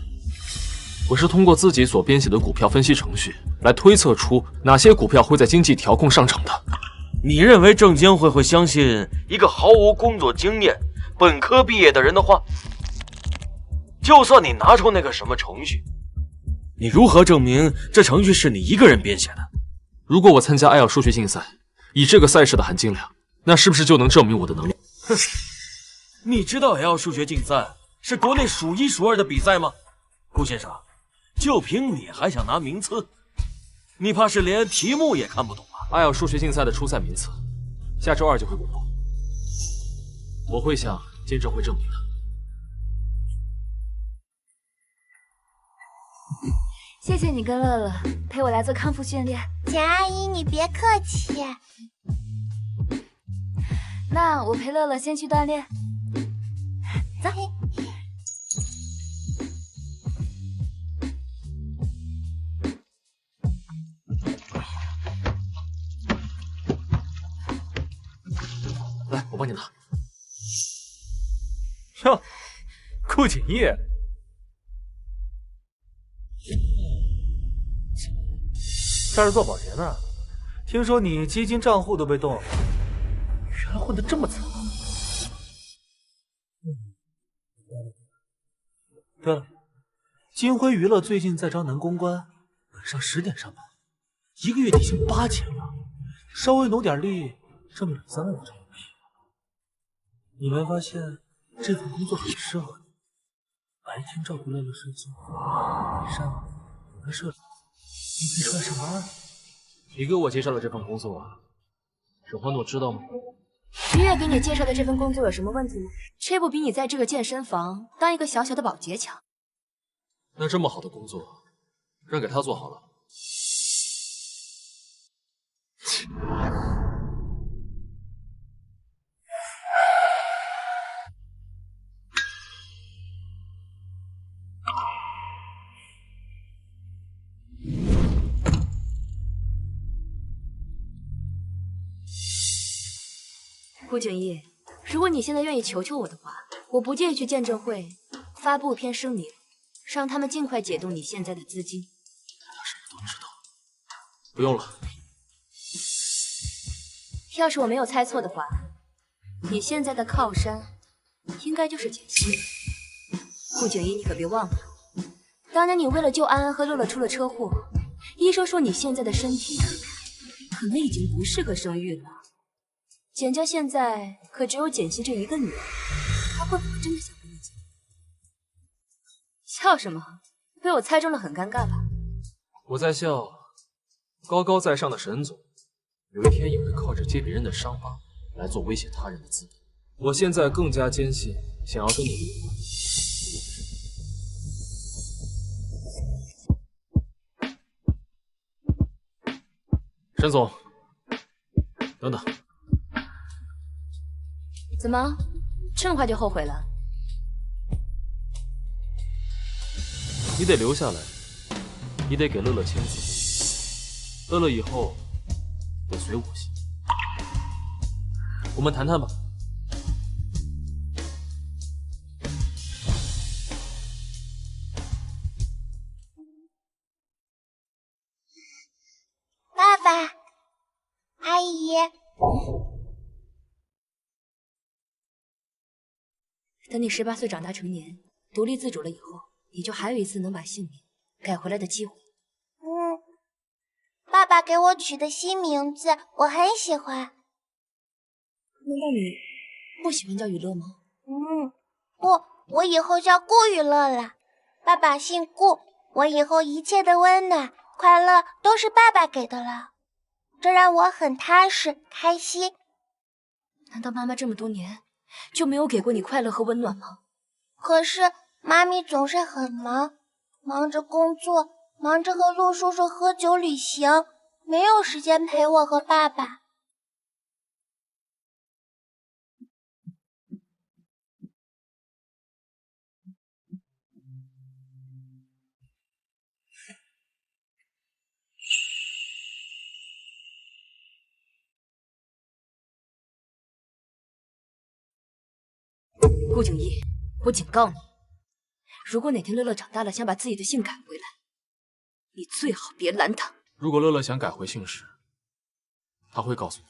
我是通过自己所编写的股票分析程序来推测出哪些股票会在经济调控上涨的。你认为证监会会相信一个毫无工作经验、本科毕业的人的话？就算你拿出那个什么程序，你如何证明这程序是你一个人编写的？如果我参加艾奥数学竞赛，以这个赛事的含金量，那是不是就能证明我的能力？哼，你知道艾奥数学竞赛是国内数一数二的比赛吗？顾先生，就凭你还想拿名次？你怕是连题目也看不懂吧？艾奥数学竞赛的初赛名次，下周2就会公布。我会向监证会证明的。谢谢你跟乐乐陪我来做康复训练。简阿姨，你别客气。那我陪乐乐先去锻炼。走。来，我帮你拿。哟，顾景逸，这是做保洁呢。听说你基金账户都被冻了，原来混得这么惨。对了，金辉娱乐最近在招男公关，晚上10点上班，一个月底薪8000了，稍微努点力，挣2、3万就成了。你没发现这份工作很适合你？白天照顾乐乐睡觉，晚上有了社你可以出来上班。你给我介绍的这份工作，沈欢诺知道吗？于月给你介绍的这份工作有什么问题吗？这不比你在这个健身房当一个小小的保洁强？那这么好的工作，让给他做好了。顾景逸，如果你现在愿意求求我的话，我不介意去鉴证会发布篇声明，让他们尽快解冻你现在的资金。他什么都知道。不用了。要是我没有猜错的话，你现在的靠山应该就是简溪。顾景逸，你可别忘了，当年你为了救安安和乐乐出了车祸，医生说你现在的身体可能已经不适合生育了。简家现在可只有简溪这一个女儿，她会不会真的想跟你结婚？笑什么？被我猜中了很尴尬吧？我在笑，高高在上的沈总，有一天也会靠着揭别人的伤疤来做威胁他人的资本。我现在更加坚信，想要跟你离婚。沈总，等等。怎么，这么快就后悔了？你得留下来，你得给乐乐签字。乐乐以后得随我姓。我们谈谈吧。爸爸，阿姨。等你18岁长大成年，独立自主了以后，你就还有一次能把姓名改回来的机会。爸爸给我取的新名字我很喜欢。难道你不喜欢叫雨乐吗？不，我以后叫顾雨乐了。爸爸姓顾，我以后一切的温暖、快乐都是爸爸给的了，这让我很踏实、开心。难道妈妈这么多年就没有给过你快乐和温暖吗？可是妈咪总是很忙，忙着工作，忙着和陆叔叔喝酒旅行，没有时间陪我和爸爸。顾景逸，我警告你，如果哪天乐乐长大了想把自己的姓改回来，你最好别拦他。如果乐乐想改回姓氏，他会告诉你。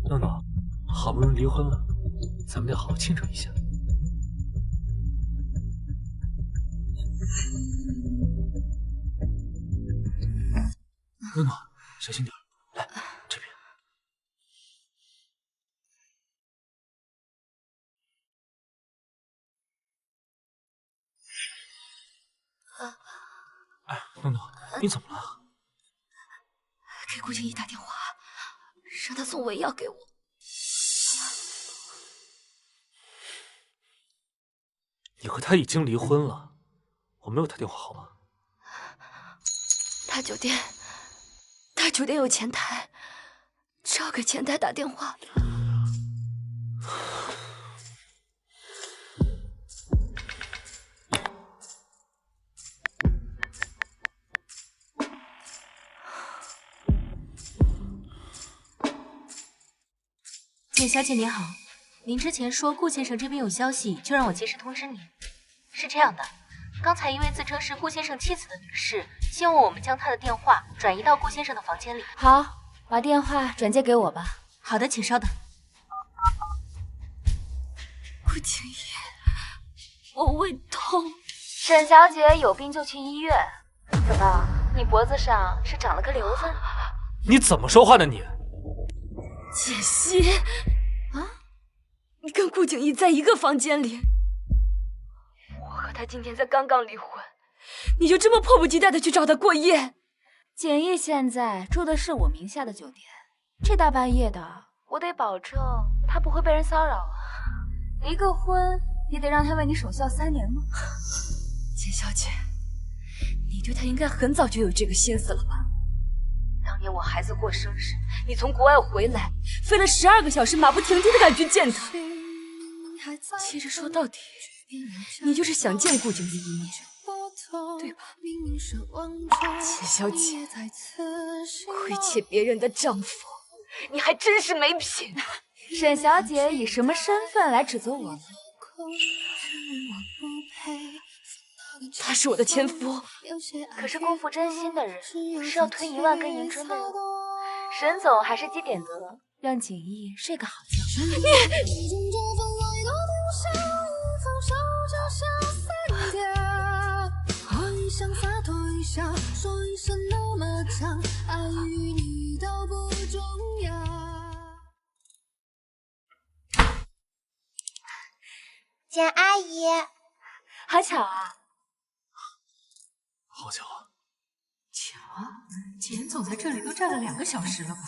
诺诺，好不容易离婚了，咱们得好好庆祝一下。诺诺，小心点，来这边。哎，诺诺，你怎么了？给顾景逸打电话，让他送胃药给我。你和他已经离婚了，我没有他电话号码。他酒店有前台，只要给前台打电话。简小姐您好，您之前说顾先生这边有消息，就让我及时通知您。是这样的，刚才一位自称是顾先生妻子的女士，希望我们将她的电话转移到顾先生的房间里。好，把电话转接给我吧。好的，请稍等。顾景逸，我胃痛。沈小姐有病就去医院。怎么，你脖子上是长了个瘤子？你怎么说话的你？简溪，啊，你跟顾景逸在一个房间里？我和他今天才刚刚离婚，你就这么迫不及待的去找他过夜？简逸现在住的是我名下的酒店，这大半夜的，我得保证他不会被人骚扰啊。离个婚也得让他为你守孝3年吗？简小姐，你对他应该很早就有这个心思了吧？当年我孩子过生日，你从国外回来，飞了12个小时，马不停蹄的赶去见他。其实说到底，你就是想见顾景逸一面，对吧？简小姐，亏欠别人的丈夫，你还真是没品。沈小姐以什么身份来指责我呢？他是我的前夫，可是辜负真心的人是要吞1万根银针的哟。沈总还是积点德，让景逸睡个好觉。简阿姨，好巧啊！好巧啊！巧，简总在这里都站了2个小时了吧？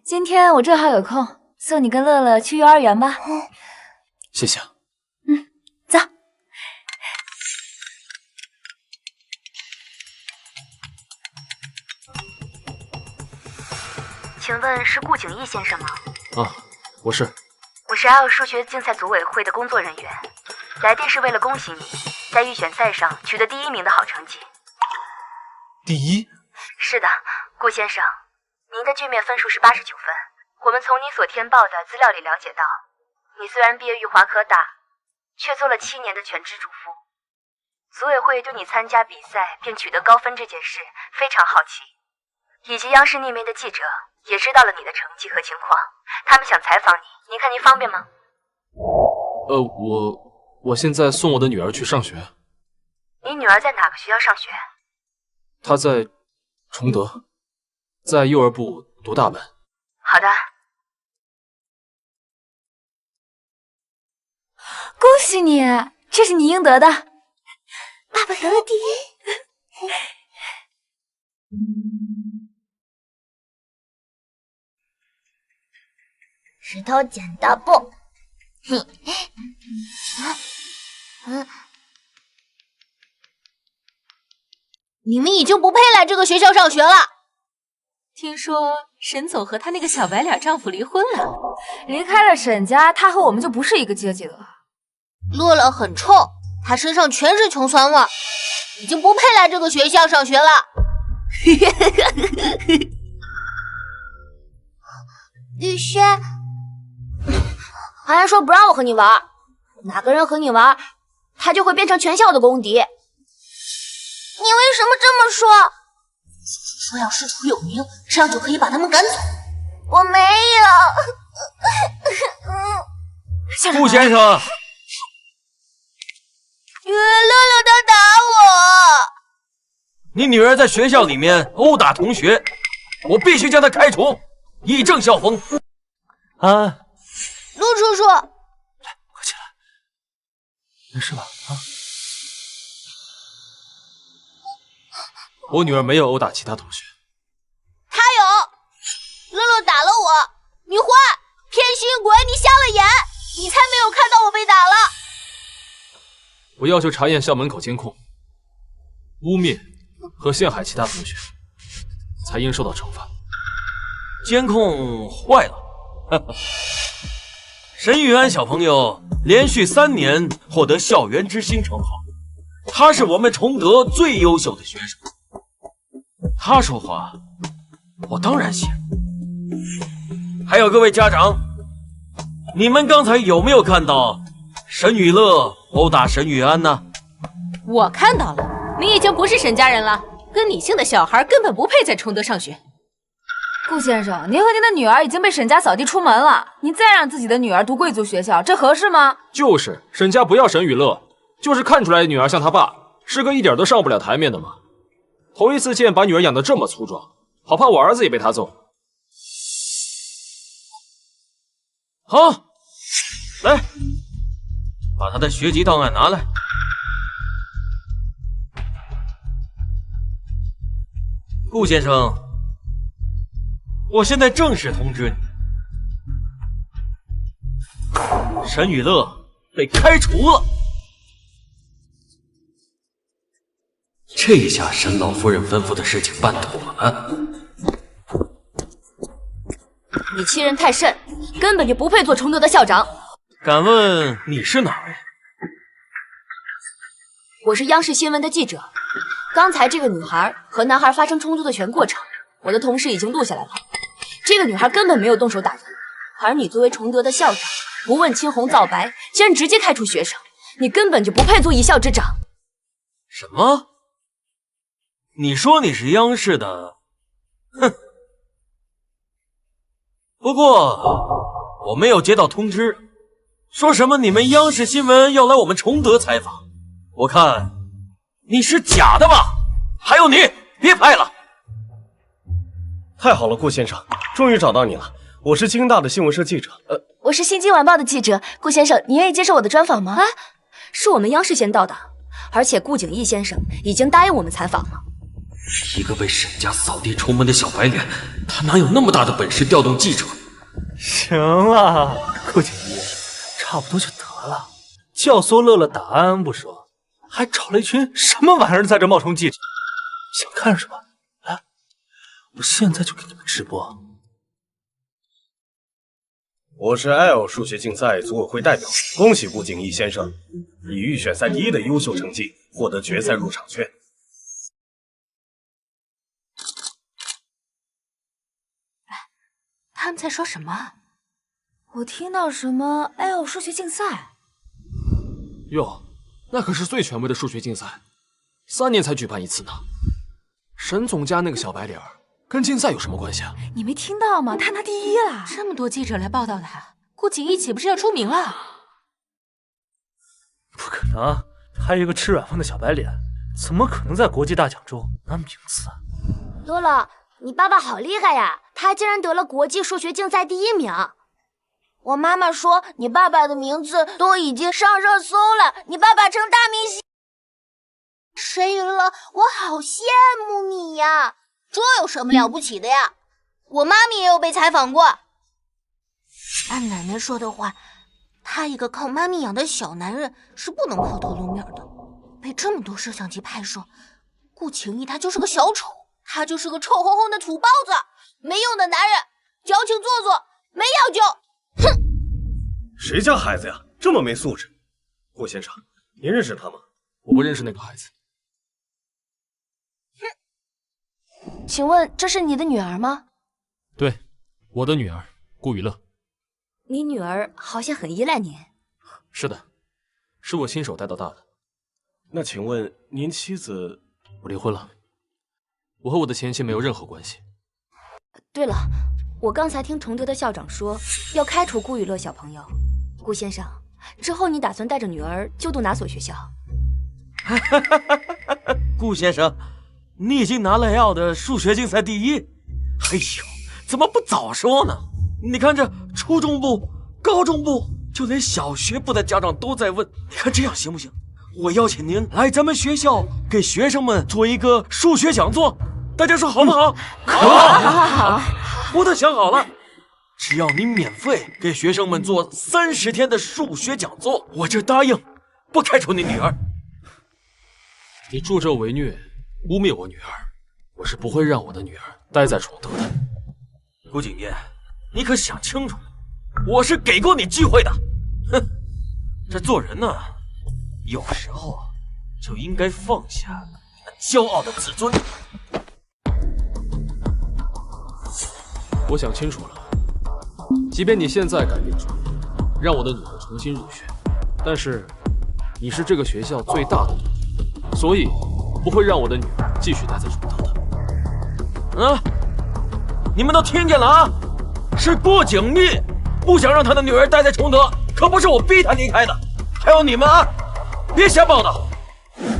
今天我正好有空，送你跟乐乐去幼儿园吧。谢谢。走。请问是顾景逸先生吗？啊，我是。我是 L 数学竞赛组委会的工作人员，来电是为了恭喜你在预选赛上取得第1名的好成绩。第1？是的，顾先生，您的卷面分数是89分。我们从你所填报的资料里了解到，你虽然毕业于华科大，却做了7年的全职主妇。组委会对你参加比赛并取得高分这件事非常好奇，以及央视那边的记者也知道了你的成绩和情况，他们想采访你，您看您方便吗？我现在送我的女儿去上学。你女儿在哪个学校上学？她在崇德，在幼儿部读大本。好的。恭喜你，这是你应得的。爸爸得了第1。石头剪刀布。你们已经不配来这个学校上学了。听说沈总和他那个小白脸丈夫离婚了，离开了沈家，他和我们就不是一个阶级了。乐乐很臭，他身上全是穷酸味儿，已经不配来这个学校上学了。雨轩，韩寒说不让我和你玩，哪个人和你玩，他就会变成全校的公敌。你为什么这么说？说要师出有名，这样就可以把他们赶走。我没有。顾先生，乐乐他打我。你女儿在学校里面殴打同学，我必须将她开除，以正校风。安，陆叔叔，快起来，没事吧？啊？我女儿没有殴打其他同学。他有，乐乐打了我。你坏，偏心鬼，你瞎了眼，你才没有看到我被打了。我要求查验校门口监控，污蔑和陷害其他同学，才应受到惩罚。监控坏了，沈雨安小朋友连续3年获得校园之星称号，他是我们崇德最优秀的学生。他说话，我当然信。还有各位家长，你们刚才有没有看到沈雨乐殴打沈雨安呢？我看到了，你已经不是沈家人了，跟你姓的小孩根本不配在崇德上学。顾先生，您和您的女儿已经被沈家扫地出门了，您再让自己的女儿读贵族学校，这合适吗？就是沈家不要沈雨乐，就是看出来女儿像他爸，是个一点都上不了台面的嘛。头一次见把女儿养得这么粗壮，好怕我儿子也被他揍。好，来，把他的学籍档案拿来。顾先生，我现在正式通知你，沈雨乐被开除了。这下沈老夫人吩咐的事情办妥了。你欺人太甚，根本就不配做崇德的校长。敢问你是哪位？我是央视新闻的记者。刚才这个女孩和男孩发生冲突的全过程，我的同事已经录下来了。这个女孩根本没有动手打人，而你作为崇德的校长，不问青红皂白，竟然直接开除学生，你根本就不配做一校之长。什么？你说你是央视的？哼！不过我没有接到通知，说什么你们央视新闻要来我们崇德采访，我看你是假的吧？还有你，别拍了！太好了，顾先生，终于找到你了。我是京大的新闻社记者。我是新京晚报的记者。顾先生，你愿意接受我的专访吗？啊，是我们央视先到的，而且顾景逸先生已经答应我们采访了。一个被沈家扫地出门的小白脸，他哪有那么大的本事调动记者？行了，顾景逸，差不多就得了。教唆乐乐打安安不说，还找了一群什么玩意儿在这冒充记者，想看什么？来，我现在就给你们直播。我是 L 数学竞赛组委会代表，恭喜顾景逸先生以预选赛第1的优秀成绩获得决赛入场券。他们在说什么？我听到什么 L 数学竞赛？哟，那可是最权威的数学竞赛，3年才举办一次呢。沈总家那个小白脸跟竞赛有什么关系啊？你没听到吗？他拿第1了！这么多记者来报道他，顾景逸岂不是要出名了？不可能，他一个吃软饭的小白脸，怎么可能在国际大奖中拿名次啊？乐乐，你爸爸好厉害呀，他竟然得了国际数学竞赛第1名。我妈妈说你爸爸的名字都已经上热搜了，你爸爸成大明星。沈雨乐，我好羡慕你呀！这有什么了不起的呀？我妈咪也有被采访过。按奶奶说的话，他一个靠妈咪养的小男人是不能抛头露面的。被这么多摄像机拍摄，顾晴逸他就是个小丑，他就是个臭烘烘的土包子，没用的男人，矫情做作，没要求。哼！谁家孩子呀，这么没素质？顾先生，您认识他吗？我不认识那个孩子。请问这是你的女儿吗？对，我的女儿顾雨乐。你女儿好像很依赖你。是的，是我亲手带到大的。那请问您妻子？我离婚了，我和我的前妻没有任何关系。对了，我刚才听崇德的校长说要开除顾雨乐小朋友。顾先生，之后你打算带着女儿就读哪所学校？顾先生，你已经拿了 L 的数学竞赛第一，哎呦，怎么不早说呢？你看这初中部、高中部，就连小学部的家长都在问，你看这样行不行？我邀请您来咱们学校给学生们做一个数学讲座，大家说好不好？好，我都想好了，只要你免费给学生们做30天的数学讲座，我就答应不开除你女儿。你助纣为虐，污蔑我女儿，我是不会让我的女儿待在崇德的。顾景烨，你可想清楚，我是给过你机会的。哼，这做人呢，有时候就应该放下那骄傲的自尊。我想清楚了，即便你现在改变主意，让我的女儿重新入学，但是你是这个学校最大的敌人，所以不会让我的女儿继续待在崇德的。你们都听见了啊？是顾景逸不想让他的女儿待在崇德，可不是我逼他离开的。还有你们啊，别瞎报道。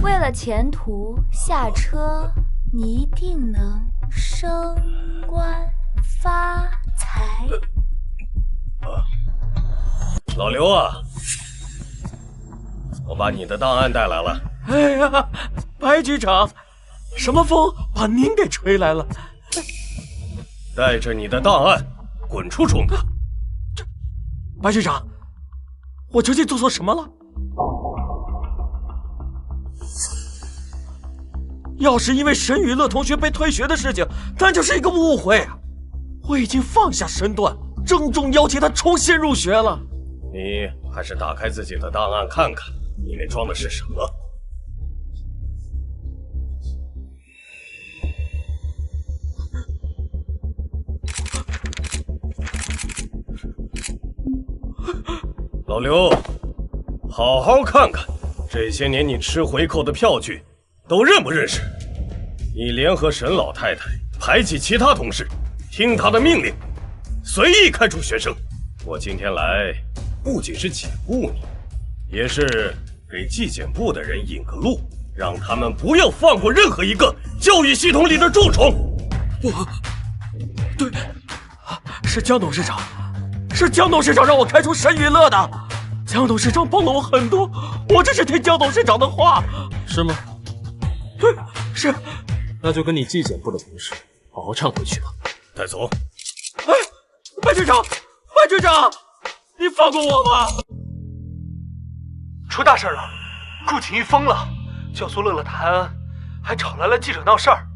为了前途下车，你一定能升官发财。老刘啊，我把你的档案带来了。哎呀，白局长，什么风把您给吹来了？带着你的档案滚出崇德！白局长，我究竟做错什么了？要是因为沈雨乐同学被退学的事情，那就是一个误会啊！我已经放下身段，郑重邀请他重新入学了。你还是打开自己的档案看看，里面装的是什么？老刘，好好看看，这些年你吃回扣的票据都认不认识？你联合沈老太太排挤其他同事，听她的命令，随意开除学生。我今天来不仅是解雇你，也是给纪检部的人引个路，让他们不要放过任何一个教育系统里的蛀虫。对，是江董事长，是江董事长让我开除沈雨乐的。江董事长帮了我很多，我只是听江董事长的话。是吗？对，是。那就跟你纪检部的同事好好忏悔去吧。带走。哎，白局长，白局长，你放过我吧！出大事了，顾景逸疯了，教唆乐乐谈安，还找来了记者闹事儿。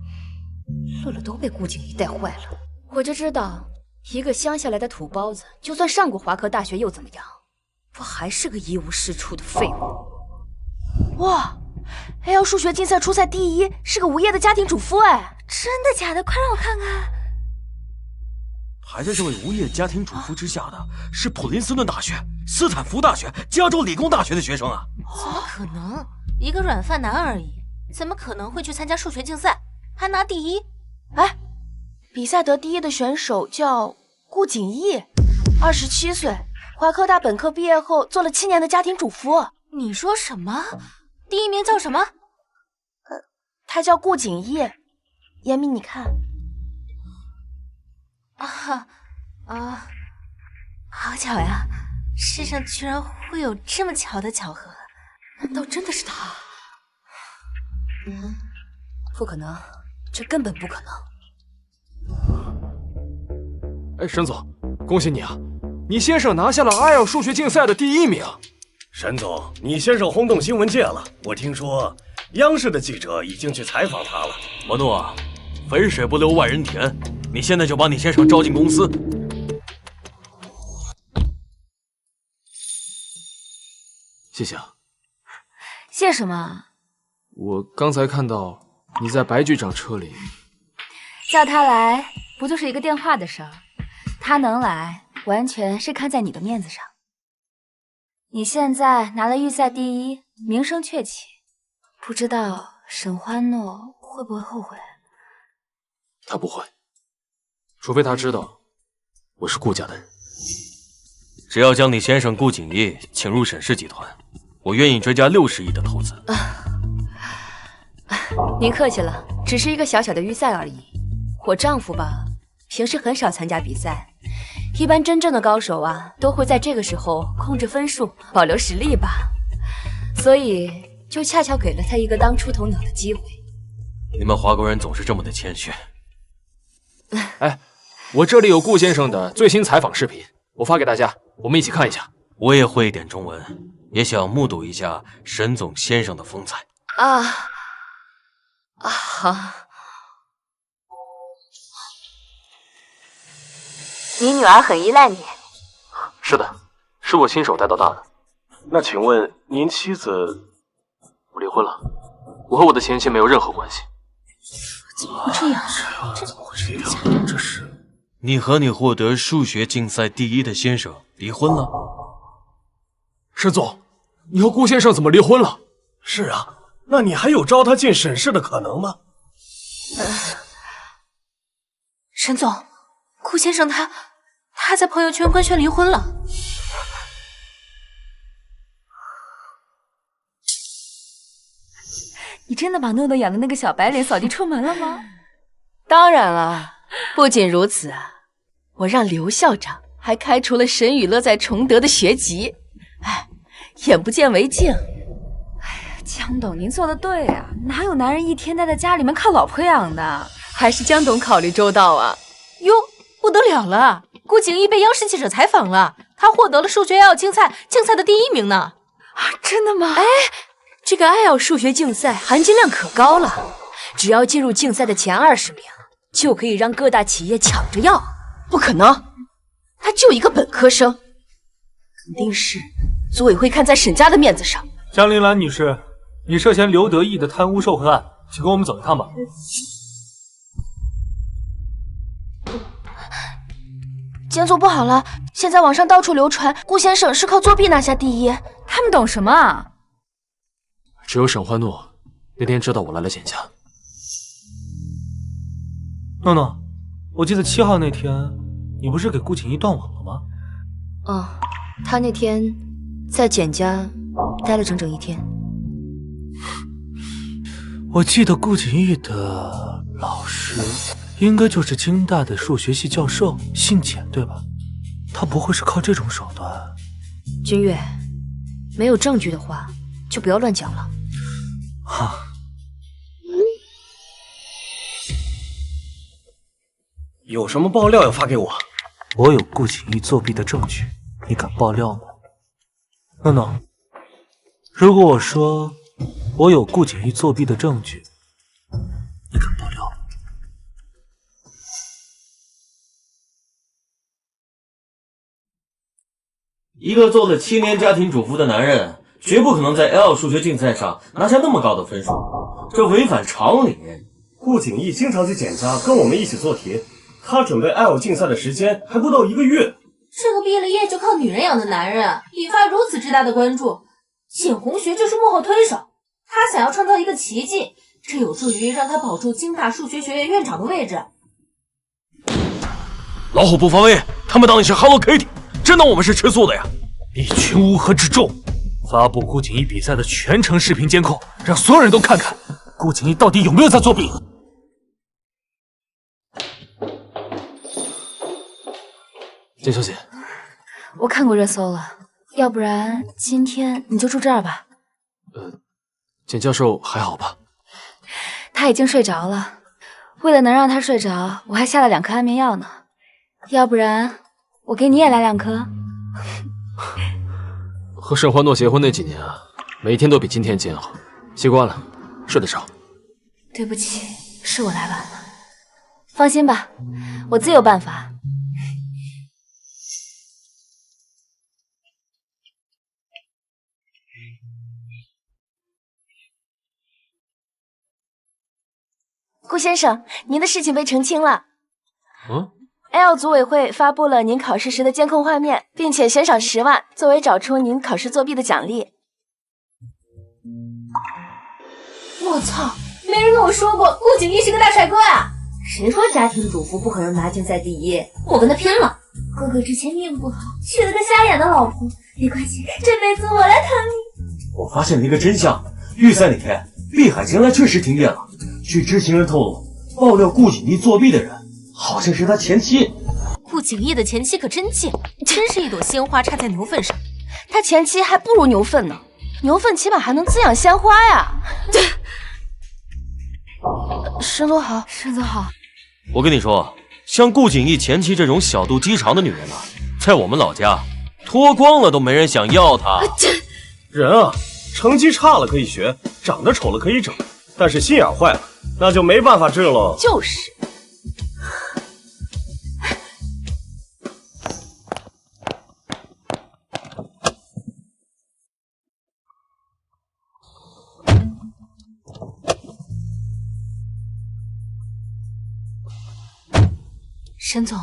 乐乐都被顾景逸带坏了，我就知道，一个乡下来的土包子，就算上过华科大学又怎么样？不还是个一无是处的废物？哇，L 数学竞赛初赛第一，是个无业的家庭主妇哎！真的假的？快让我看看。排在这位无业家庭主妇之下的是普林斯顿大学、斯坦福大学、加州理工大学的学生啊！怎么可能？一个软饭男而已，怎么可能会去参加数学竞赛，还拿第一？哎，比赛得第一的选手叫顾景逸，27岁。华科大本科毕业后做了7年的家庭主妇。你说什么？第一名叫什么？他叫顾景逸。严明，你看。好巧呀！世上居然会有这么巧的巧合，难道真的是他？不可能，这根本不可能。哎，沈总，恭喜你啊！你先生拿下了 IELTS 数学竞赛的第1名。沈总，你先生轰动新闻界了。我听说央视的记者已经去采访他了。莫诺，肥水不流外人田，你现在就把你先生招进公司。谢谢啊。谢什么？我刚才看到你在白局长车里。叫他来不就是一个电话的事儿，他能来完全是看在你的面子上。你现在拿了预赛第1，名声鹊起，不知道沈欢诺会不会后悔？他不会，除非他知道我是顾家的人。只要将你先生顾景逸请入沈氏集团，我愿意追加60亿的投资。您客气了，只是一个小小的预赛而已。我丈夫吧，平时很少参加比赛，一般真正的高手啊，都会在这个时候控制分数，保留实力吧。所以就恰巧给了他一个当出头鸟的机会。你们华国人总是这么的谦虚。哎，我这里有顾先生的最新采访视频，我发给大家，我们一起看一下。我也会一点中文，也想目睹一下沈总先生的风采。好。你女儿很依赖你。是的，是我亲手带到大的。那请问您妻子？我离婚了，我和我的前妻没有任何关系。怎么会这样？这怎么会这样？这是你和你获得数学竞赛第1的先生离婚了？沈总，你和顾先生怎么离婚了？是啊，那你还有招他进沈氏的可能吗？沈总，顾先生他在朋友圈官宣离婚了。你真的把诺诺养的那个小白脸扫地出门了吗？当然了，不仅如此，我让刘校长还开除了沈雨乐在崇德的学籍。哎，眼不见为净。江董，您做的对啊，哪有男人一天待在家里面靠老婆养的？还是江董考虑周到啊。哟，不得了了，顾景逸被央视记者采访了，他获得了数学 IELTS 竞赛的第1名呢。真的吗？哎，这个 IELTS 数学竞赛含金量可高了，只要进入竞赛的前20名，就可以让各大企业抢着要。不可能，他就一个本科生，肯定是组委会看在沈家的面子上。江铃兰女士，你涉嫌刘德义的贪污受贿案，请跟我们走一趟吧。监组不好了，现在网上到处流传顾先生是靠作弊拿下第1，他们懂什么啊？只有沈欢诺那天知道我来了简家。诺诺，我记得7号那天，你不是给顾景逸断网了吗？他那天在简家待了整整1天。我记得顾景逸的老师应该就是京大的数学系教授，姓简对吧？他不会是靠这种手段？君越，没有证据的话，就不要乱讲了。有什么爆料要发给我？我有顾景逸作弊的证据，你敢爆料吗？诺诺，如果我说我有顾景逸作弊的证据，你敢爆料吗？一个做了7年家庭主妇的男人，绝不可能在 IELTS 数学竞赛上拿下那么高的分数，这违反常理。顾景逸经常去简家跟我们一起做题，他准备 IELTS 竞赛的时间还不到1个月。这个毕了业就靠女人养的男人，引发如此之大的关注，简红学就是幕后推手，他想要创造一个奇迹，这有助于让他保住京大数学学院院长的位置。老虎不发威，他们当你是 Hello Kitty， 真当我们是吃素的呀？一群乌合之众，发布顾景逸比赛的全程视频监控，让所有人都看看顾景逸到底有没有在作弊。简小姐，我看过热搜了，要不然今天你就住这儿吧。简教授还好吧？他已经睡着了，为了能让他睡着，我还下了2颗安眠药呢。要不然我给你也来2颗。和沈欢诺结婚那几年啊，每天都比今天煎熬，习惯了，睡得着。对不起，是我来晚了。放心吧，我自有办法。顾先生，您的事情被澄清了。嗯 L 组委会发布了您考试时的监控画面，并且悬赏10万作为找出您考试作弊的奖励。我操！没人跟我说过顾景逸是个大帅哥啊！谁说家庭主妇不可能拿竞赛第一？我跟他拼了！哥哥之前命不好，娶了个瞎眼的老婆，没关系，这辈子我来疼你。我发现了一个真相，预赛那天碧海晴岚确实停电了。据知情人透露，爆料顾景逸作弊的人好像是他前妻。顾景逸的前妻可真贱，真是一朵鲜花插在牛粪上。他前妻还不如牛粪呢，牛粪起码还能滋养鲜花呀。沈总好，沈总好。我跟你说，像顾景逸前妻这种小肚鸡肠的女人啊，在我们老家脱光了都没人想要她。人啊，成绩差了可以学，长得丑了可以整，但是心眼坏了，那就没办法治喽。就是。沈总，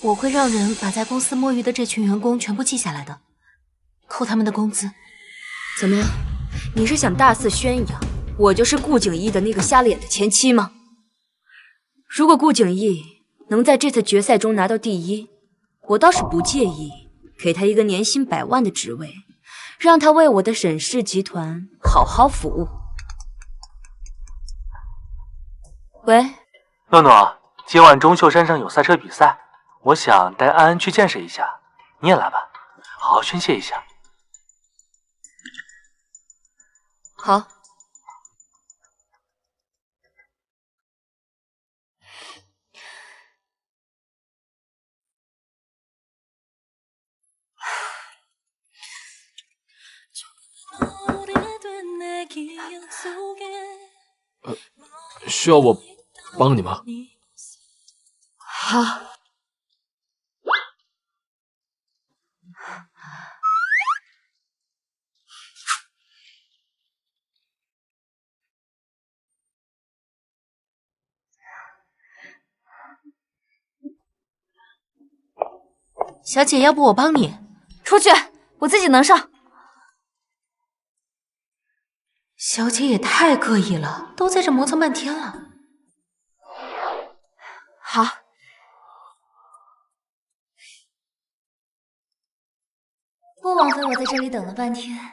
我会让人把在公司摸鱼的这群员工全部记下来的，扣他们的工资。怎么样？你是想大肆宣扬我就是顾景逸的那个瞎了眼的前妻吗？如果顾景逸能在这次决赛中拿到第1，我倒是不介意给他一个年薪100万的职位，让他为我的沈氏集团好好服务。喂，诺诺，今晚中秀山上有赛车比赛，我想带安安去见识一下，你也来吧，好好宣泄一下。好。需要我帮你吗？好。小姐，要不我帮你？出去，我自己能上。小姐也太刻意了，都在这磨蹭半天了。好。不枉费我在这里等了半天。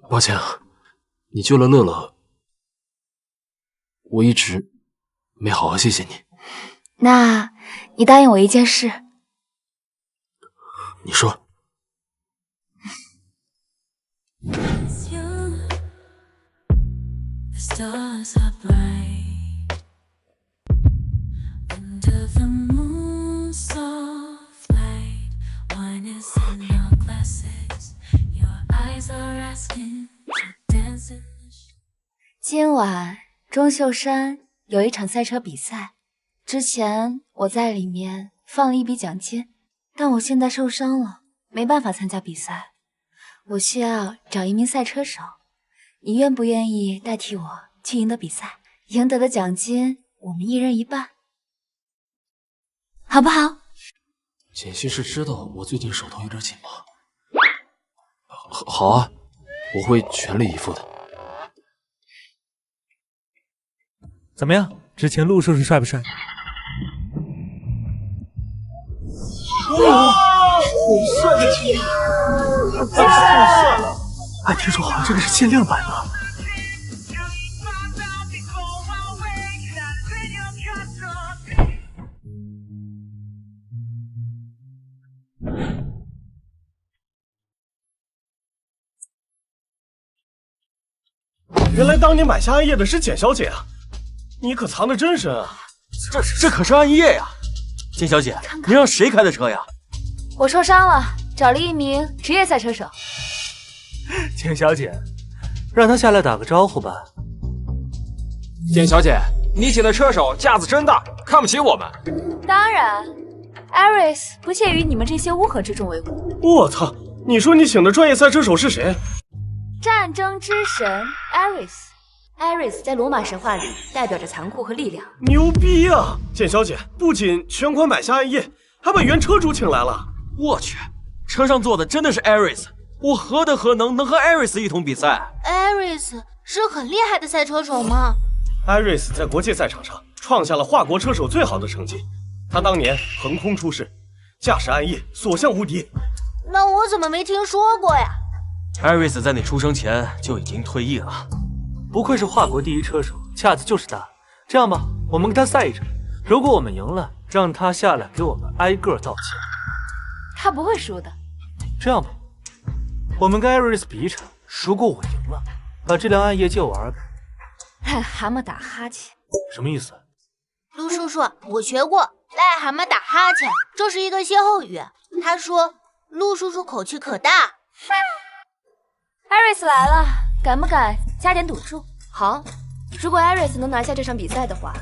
抱歉啊，你救了乐乐，我一直没好好谢谢你。那你答应我一件事。你说。今晚钟秀山有一场赛车比赛，之前我在里面放了一笔奖金，但我现在受伤了，没办法参加比赛。我需要找一名赛车手，你愿不愿意代替我去赢得比赛？赢得的奖金我们一人一半，好不好？简心是知道我最近手头有点紧吗？好啊，我会全力以赴的。怎么样？之前陆叔叔帅不帅？好帅的机翼，太帅了！还听说好像这个是限量版的。原来当年买下暗夜的是简小姐啊！你可藏得真深啊！这可是暗夜呀！简小姐，你让谁开的车呀？我受伤了，找了一名职业赛车手。简小姐，让他下来打个招呼吧。简小姐，你请的车手架子真大，看不起我们。当然 ，Iris 不屑于你们这些乌合之众为伍。我操！你说你请的专业赛车手是谁？战争之神 Iris。Iris 在罗马神话里代表着残酷和力量。牛逼啊！简小姐不仅全款买下暗夜，还把原车主请来了。我去，车上坐的真的是 Iris， 我何德何能和 Iris 一同比赛 ？Iris 是很厉害的赛车手吗？Iris 在国际赛场上创下了华国车手最好的成绩，他当年横空出世，驾驶暗夜所向无敌。那我怎么没听说过呀？Iris 在你出生前就已经退役了。不愧是华国第一车手，架子就是大。这样吧，我们跟他赛一场，如果我们赢了，让他下来给我们挨个道歉。他不会输的。这样吧，我们跟 Iris 比一场，如果我赢了，把这辆暗夜借我玩呗。癞蛤蟆打哈欠，什么意思？陆叔叔，我学过癞蛤蟆打哈欠，这是一个歇后语。他说陆叔叔口气可大。Iris 来了，敢不敢加点赌注？好，如果 Iris 能拿下这场比赛的话，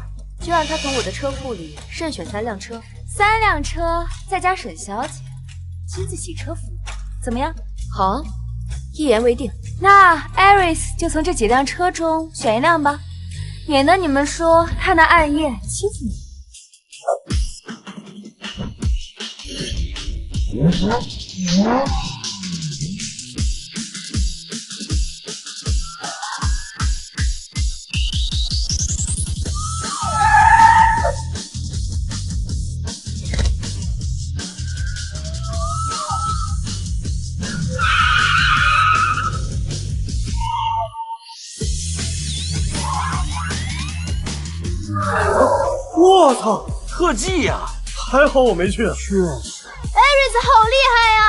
就让他从我的车库里慎选3辆车，3辆车再加沈小姐亲自洗车服务，怎么样？好，一言为定。那 Iris 就从这几辆车中选一辆吧，免得你们说她拿暗夜欺负你。我操，特技呀！还好我没去。Iris 好厉害呀！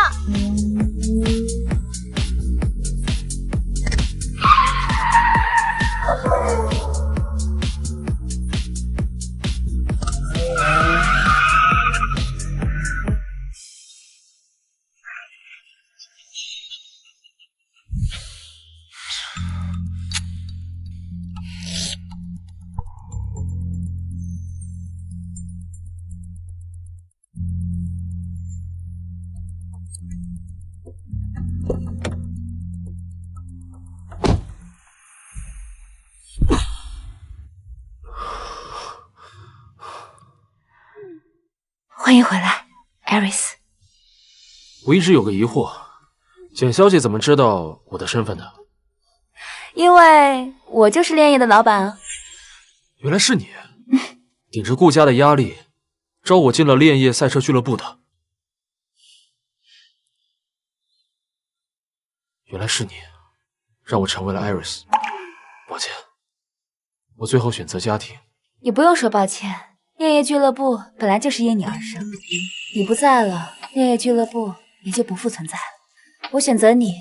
欢迎回来 ，Iris。我一直有个疑惑，简小姐怎么知道我的身份的？因为我就是炼业的老板啊。原来是你，顶着顾家的压力，招我进了炼业赛车俱乐部的。原来是你，让我成为了 Iris。抱歉，我最后选择家庭。你不用说抱歉，炼业俱乐部本来就是因你而生，你不在了，炼业俱乐部也就不复存在了。我选择你，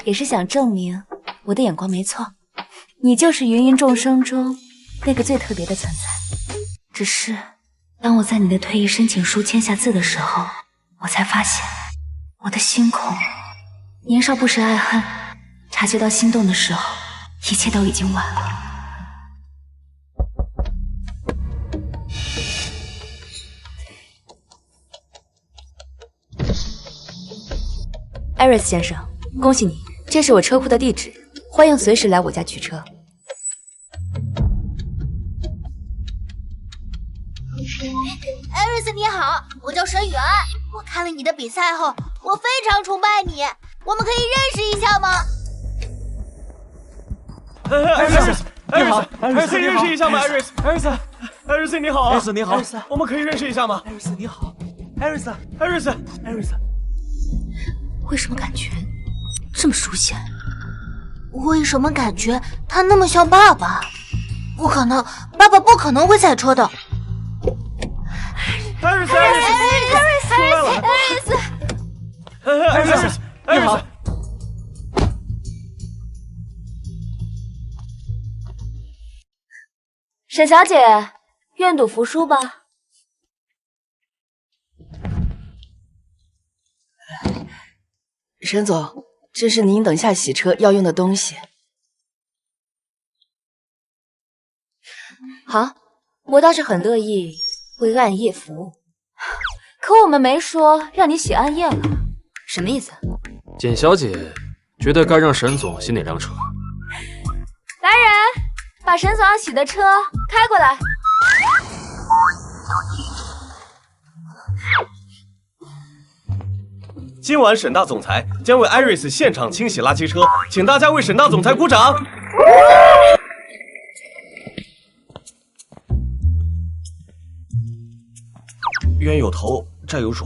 也是想证明我的眼光没错，你就是芸芸众生中那个最特别的存在。只是当我在你的退役申请书签下字的时候，我才发现我的心空。年少不识爱恨，察觉到心动的时候，一切都已经晚了。Iris 先生，恭喜你，这是我车库的地址，欢迎随时来我家取车。Iris 你好，我叫沈雨安，我看了你的比赛后，我非常崇拜你，我们可以认识一下吗？Iris，你好，可以认识一下吗？Iris，你好，你好，我们可以认识一下吗？ Iris 你好艾瑞斯，艾瑞斯，艾瑞斯，为什么感觉这么熟悉？为什么感觉他那么像爸爸？不可能，爸爸不可能会赛车的。艾瑞斯，艾瑞斯，艾瑞斯，你好。沈小姐，愿赌服输吧。沈总，这是您等下洗车要用的东西。好，我倒是很乐意为暗夜服务。可我们没说让你洗暗夜了，什么意思？简小姐觉得该让沈总洗哪辆车？来人，把沈总要洗的车开过来。今晚沈大总裁将为艾瑞斯现场清洗垃圾车，请大家为沈大总裁鼓掌。冤有头，债有主，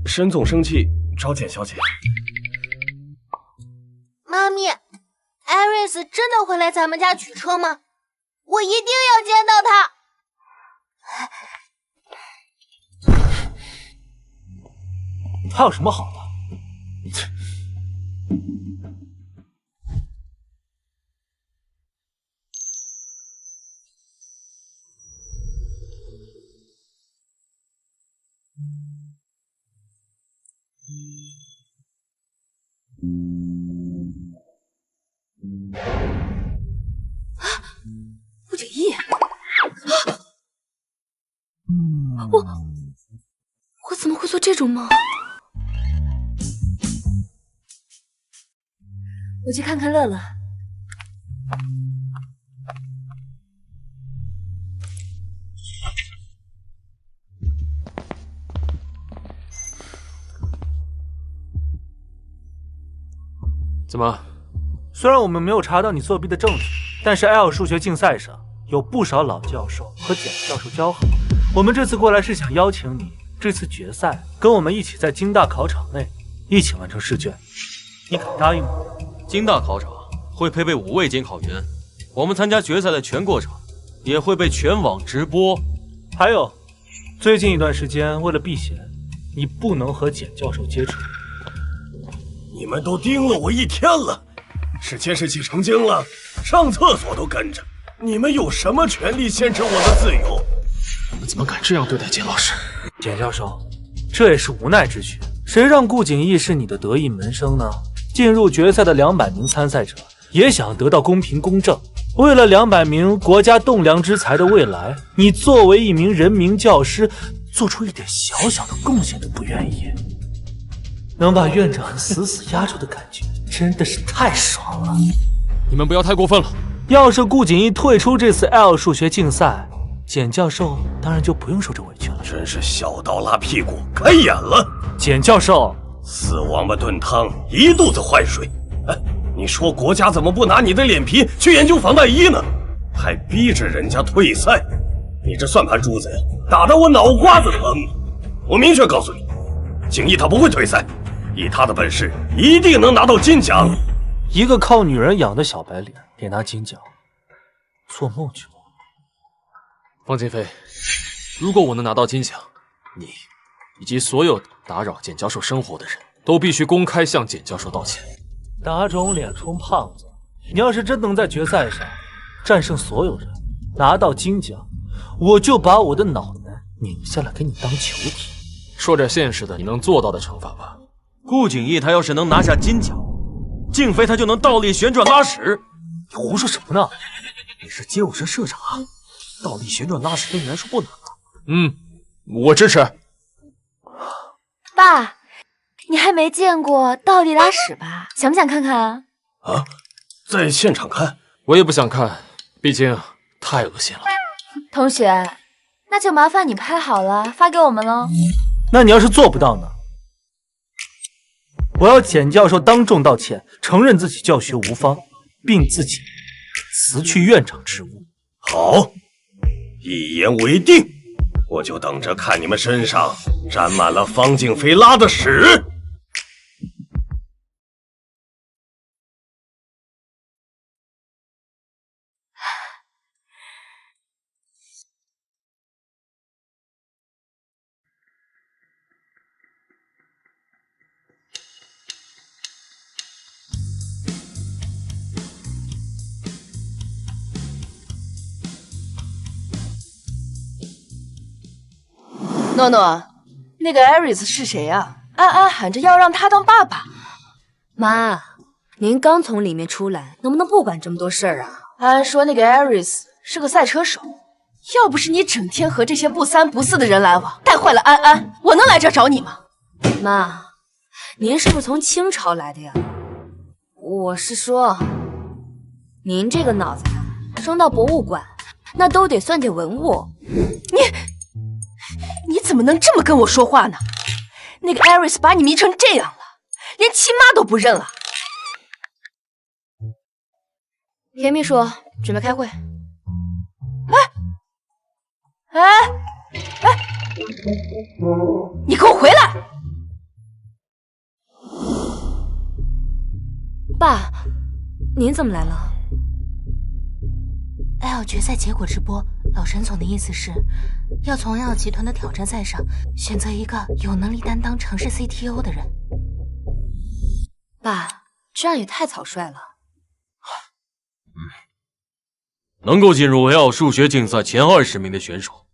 沈总生气找简小姐。妈咪，艾瑞斯真的会来咱们家取车吗？我一定要见到他。他有什么好的？顾景逸，我怎么会做这种梦？我去看看乐乐。怎么？虽然我们没有查到你作弊的证据，但是 L 数学竞赛上有不少老教授和简教授交好。我们这次过来是想邀请你这次决赛跟我们一起在京大考场内一起完成试卷，你肯答应吗？京大考场会配备5位监考员，我们参加决赛的全过程也会被全网直播。还有，最近一段时间为了避嫌，你不能和简教授接触。你们都盯了我1天了，是监视器成精了，上厕所都跟着。你们有什么权利限制我的自由？你们怎么敢这样对待简老师？简教授，这也是无奈之举。谁让顾景逸是你的得意门生呢？进入决赛的200名参赛者也想得到公平公正。为了200名国家栋梁之才的未来，你作为一名人民教师，做出一点小小的贡献都不愿意。能把院长死死压住的感觉真的是太爽了。你们不要太过分了。要是顾景逸退出这次 L 数学竞赛，简教授当然就不用受这委屈了。真是小刀拉屁股，开眼了。简教授，死王八炖汤，一肚子坏水。哎，你说国家怎么不拿你的脸皮去研究防弹衣呢？还逼着人家退赛，你这算盘珠子呀，打得我脑瓜子疼。我明确告诉你，景逸他不会退赛，以他的本事，一定能拿到金奖。一个靠女人养的小白脸也拿金奖，做梦去吧！方金飞，如果我能拿到金奖，你以及所有打扰简教授生活的人都必须公开向简教授道歉。打肿脸充胖子，你要是真能在决赛上战胜所有人，拿到金奖，我就把我的脑袋拧下来给你当球踢。说点现实的，你能做到的惩罚吧。顾景逸他要是能拿下金奖，静飞他就能倒立旋转拉屎。你胡说什么呢？你是街舞社社长，倒立旋转拉屎对你来说不难啊。我支持。爸，你还没见过倒立拉屎吧？想不想看看啊？啊，在现场看？我也不想看，毕竟太恶心了。同学，那就麻烦你拍好了发给我们喽。那你要是做不到呢？我要简教授当众道歉，承认自己教学无方，并自己辞去院长职务。好，一言为定。我就等着看你们身上沾满了方静飞拉的屎！诺诺，那个艾瑞斯是谁啊？安安喊着要让他当爸爸。妈，您刚从里面出来，能不能不管这么多事儿啊？安安说那个艾瑞斯是个赛车手，要不是你整天和这些不三不四的人来往，带坏了安安，我能来这儿找你吗？妈，您是不是从清朝来的呀？我是说，您这个脑子升到博物馆，那都得算点文物。你怎么能这么跟我说话呢？那个艾瑞斯把你迷成这样了，连亲妈都不认了。田秘书，准备开会。你给我回来！爸，您怎么来了？L 决赛结果直播，老沈总的意思是，要从 L 集团的挑战赛上选择一个有能力担当城市 CTO 的人。爸，这样也太草率了。能够进入 L 数学竞赛前20名的选手，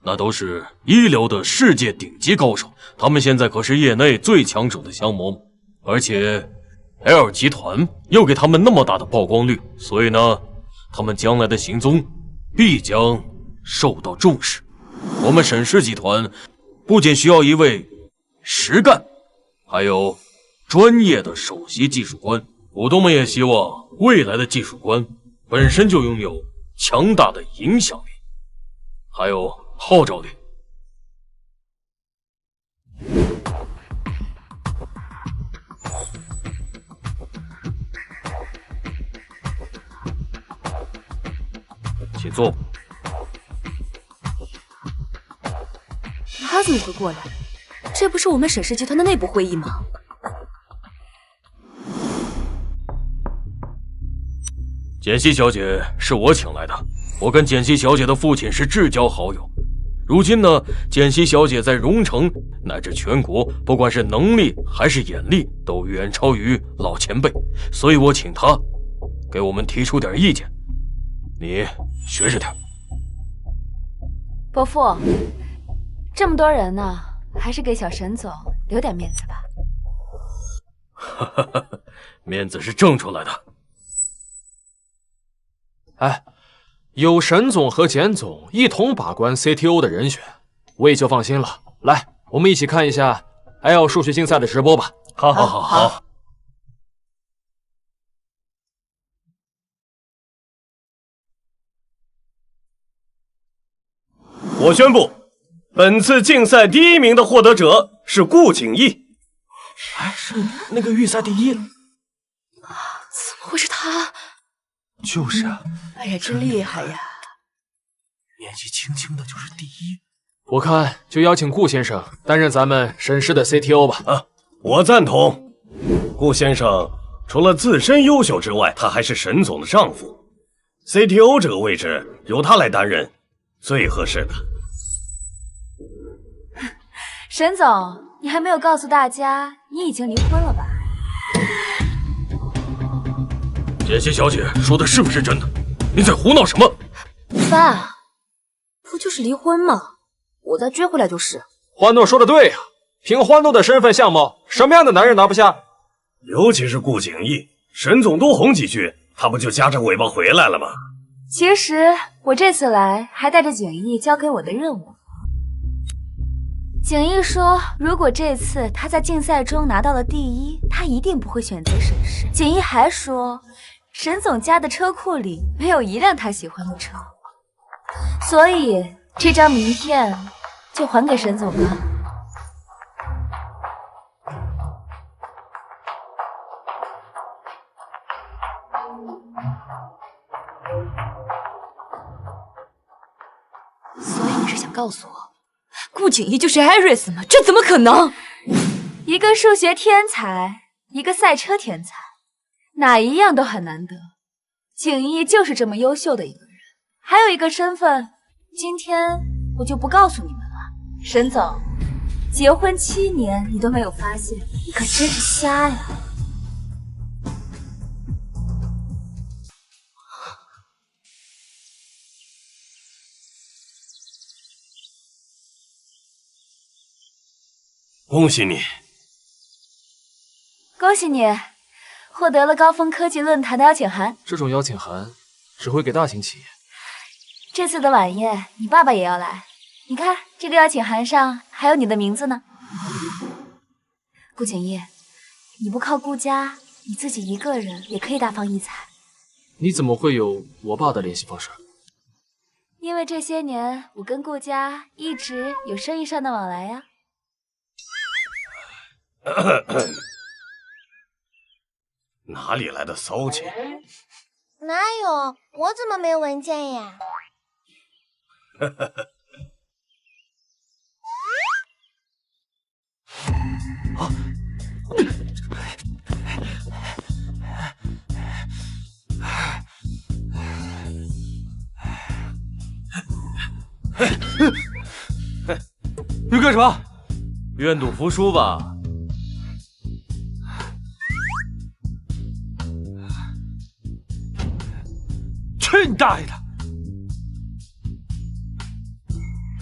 那都是一流的世界顶级高手，他们现在可是业内最抢手的降魔，而且 L 集团又给他们那么大的曝光率，所以呢，他们将来的行踪必将受到重视。我们沈氏集团不仅需要一位实干，还有专业的首席技术官，股东们也希望未来的技术官本身就拥有强大的影响力，还有号召力。请坐。他怎么会过来？这不是我们沈氏集团的内部会议吗？简溪小姐是我请来的，我跟简溪小姐的父亲是至交好友。如今呢，简溪小姐在荣城乃至全国，不管是能力还是眼力，都远超于老前辈，所以我请她给我们提出点意见，你学着点。伯父，这么多人呢，还是给小沈总留点面子吧。哈哈，面子是挣出来的。哎，有沈总和简总一同把关 CTO 的人选，我也就放心了。来，我们一起看一下 L 数学竞赛的直播吧。好。我宣布，本次竞赛第1名的获得者是顾景逸。是那个预赛第1了。怎么会是他？就是啊。哎呀，真厉害呀！年纪轻轻的就是第1。我看就邀请顾先生担任咱们沈氏的 CTO 吧。啊，我赞同。顾先生除了自身优秀之外，他还是沈总的丈夫。CTO 这个位置由他来担任最合适的。沈总，你还没有告诉大家你已经离婚了吧？简溪小姐说的是不是真的？你在胡闹什么？爸，不就是离婚吗？我再追回来就是。欢诺说的对呀，凭欢诺的身份相貌，什么样的男人拿不下？尤其是顾景逸，沈总多哄几句，他不就夹着尾巴回来了吗？其实我这次来还带着景逸交给我的任务。景逸说，如果这次他在竞赛中拿到了第1，他一定不会选择沈氏。景逸还说，沈总家的车库里没有一辆他喜欢的车，所以这张名片就还给沈总吧。所以你是想告诉我，顾景逸就是 Iris 吗？这怎么可能？一个数学天才，一个赛车天才，哪一样都很难得。景逸就是这么优秀的一个人。还有一个身份，今天我就不告诉你们了。沈总，结婚7年你都没有发现，你可真是瞎呀！恭喜你！恭喜你，获得了高峰科技论坛的邀请函。这种邀请函只会给大型企业。这次的晚宴，你爸爸也要来。你看，这个邀请函上还有你的名字呢。顾景逸，你不靠顾家，你自己一个人也可以大放异彩。你怎么会有我爸的联系方式？因为这些年我跟顾家一直有生意上的往来呀。哪里来的骚气？哪有？我怎么没闻见呀？你干什么？愿赌服输吧。去你大爷的！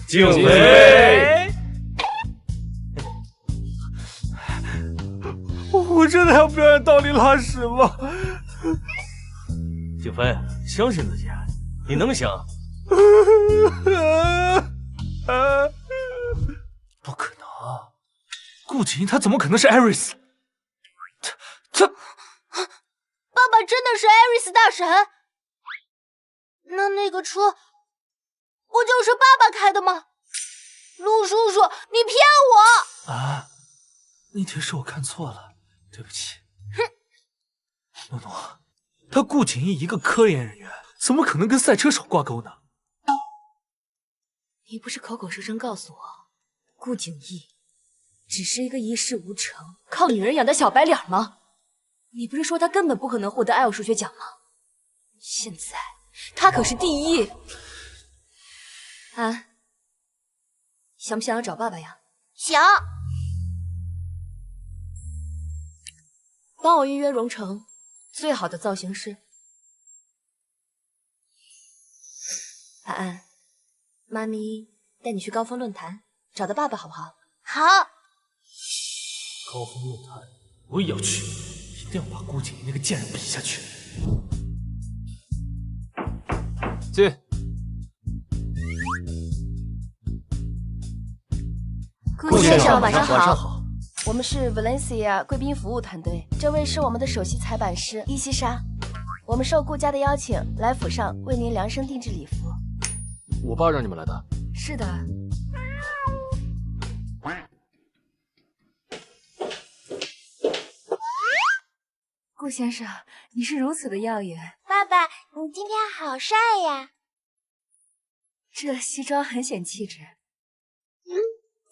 静妃，我真的要表演倒立拉屎吗？静妃，相信自己，你能行？不可能，顾景逸他怎么可能是 Iris？ 这爸爸真的是 Iris 大神？那个车不就是爸爸开的吗？陆叔叔，你骗我！啊，那天是我看错了，对不起。哼，诺诺，他顾景逸一个科研人员，怎么可能跟赛车手挂钩呢？你不是口口声声告诉我，顾景逸只是一个一事无成、靠女人养的小白脸吗？你不是说他根本不可能获得艾欧数学奖吗？现在他可是第一。安，想不想要找爸爸呀？想。帮我预约荣城最好的造型师。安安，妈咪带你去高峰论坛找到爸爸好不好？好。高峰论坛我也要去，一定要把顾景逸那个贱人比下去。进。顾先生，晚上好。我们是 Valencia 贵宾服务团队，这位是我们的首席采版师伊西莎。我们受顾家的邀请，来府上为您量身定制礼服。我爸让你们来的。是的。顾先生，你是如此的耀眼。爸爸，你今天好帅呀！这西装很显气质。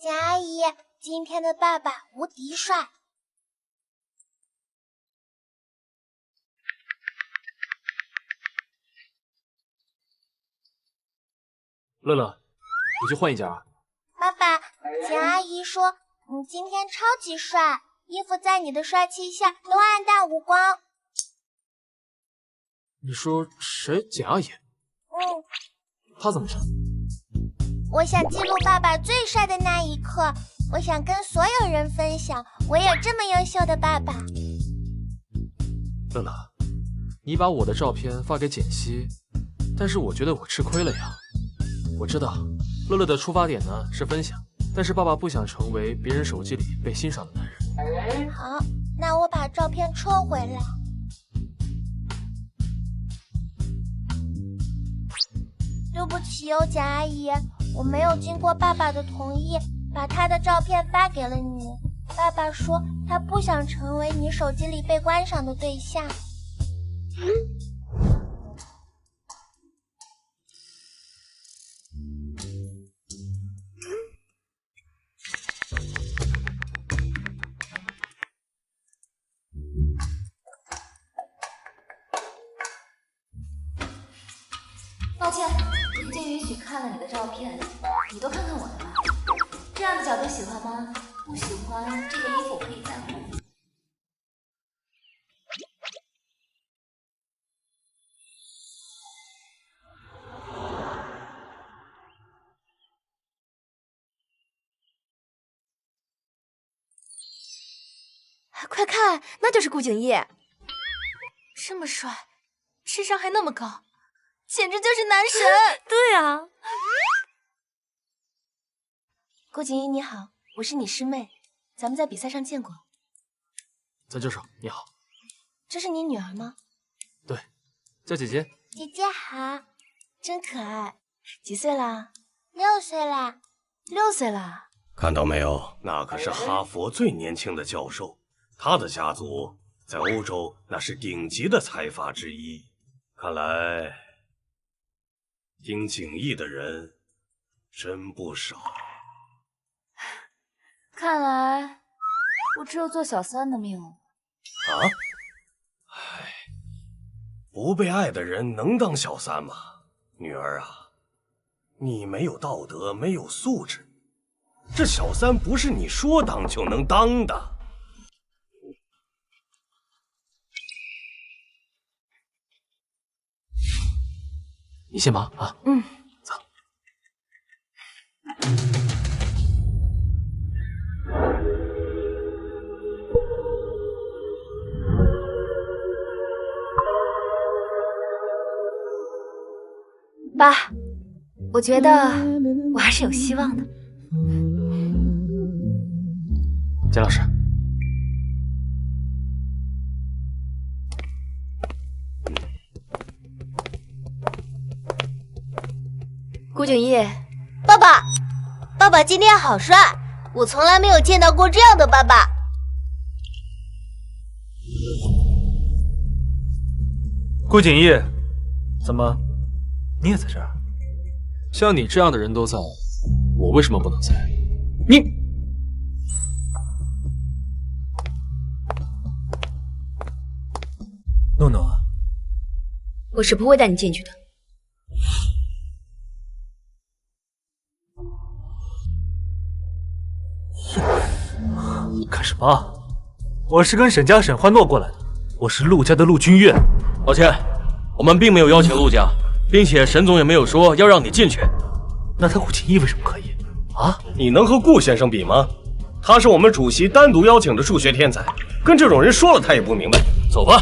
简阿姨，今天的爸爸无敌帅。乐乐，你去换一件啊。爸爸，简阿姨说你今天超级帅，衣服在你的帅气下都黯淡无光。你说谁？简阿姨？她怎么了？我想记录爸爸最帅的那一刻，我想跟所有人分享，我有这么优秀的爸爸。乐乐，你把我的照片发给简溪，但是我觉得我吃亏了呀。我知道乐乐的出发点呢是分享，但是爸爸不想成为别人手机里被欣赏的男人。好，那我把照片撤回来。对不起哦，简阿姨，我没有经过爸爸的同意，把他的照片发给了你。爸爸说他不想成为你手机里被观赏的对象。歉，已经允许看了你的照片，你都看看我的吧。这样的角度喜欢吗？不喜欢，这件衣服我可以再换。快看，那就是顾景逸，这么帅，智商还那么高，简直就是男神！对啊，顾景逸你好，我是你师妹，咱们在比赛上见过。咱就手，你好。这是你女儿吗？对，叫姐姐。姐姐好，真可爱。几岁啦6岁啦。 6岁啦。看到没有，那可是哈佛最年轻的教授，他的家族在欧洲那是顶级的财阀之一。看来听景逸的人真不少。看来我只有做小三的命了。啊？唉，不被爱的人能当小三吗？女儿啊，你没有道德，没有素质，这小三不是你说当就能当的。你先忙啊。嗯，走。爸，我觉得我还是有希望的。简老师，顾景逸，爸爸，爸爸今天好帅，我从来没有见到过这样的爸爸。顾景逸，怎么，你也在这儿？像你这样的人都在，我为什么不能在？你，诺诺，我是不会带你进去的。干什么？我是跟沈家沈欢诺过来的，我是陆家的陆君越。抱歉，我们并没有邀请陆家，并且沈总也没有说要让你进去。那他顾景逸为什么可以？啊？你能和顾先生比吗？他是我们主席单独邀请的数学天才，跟这种人说了他也不明白。走吧。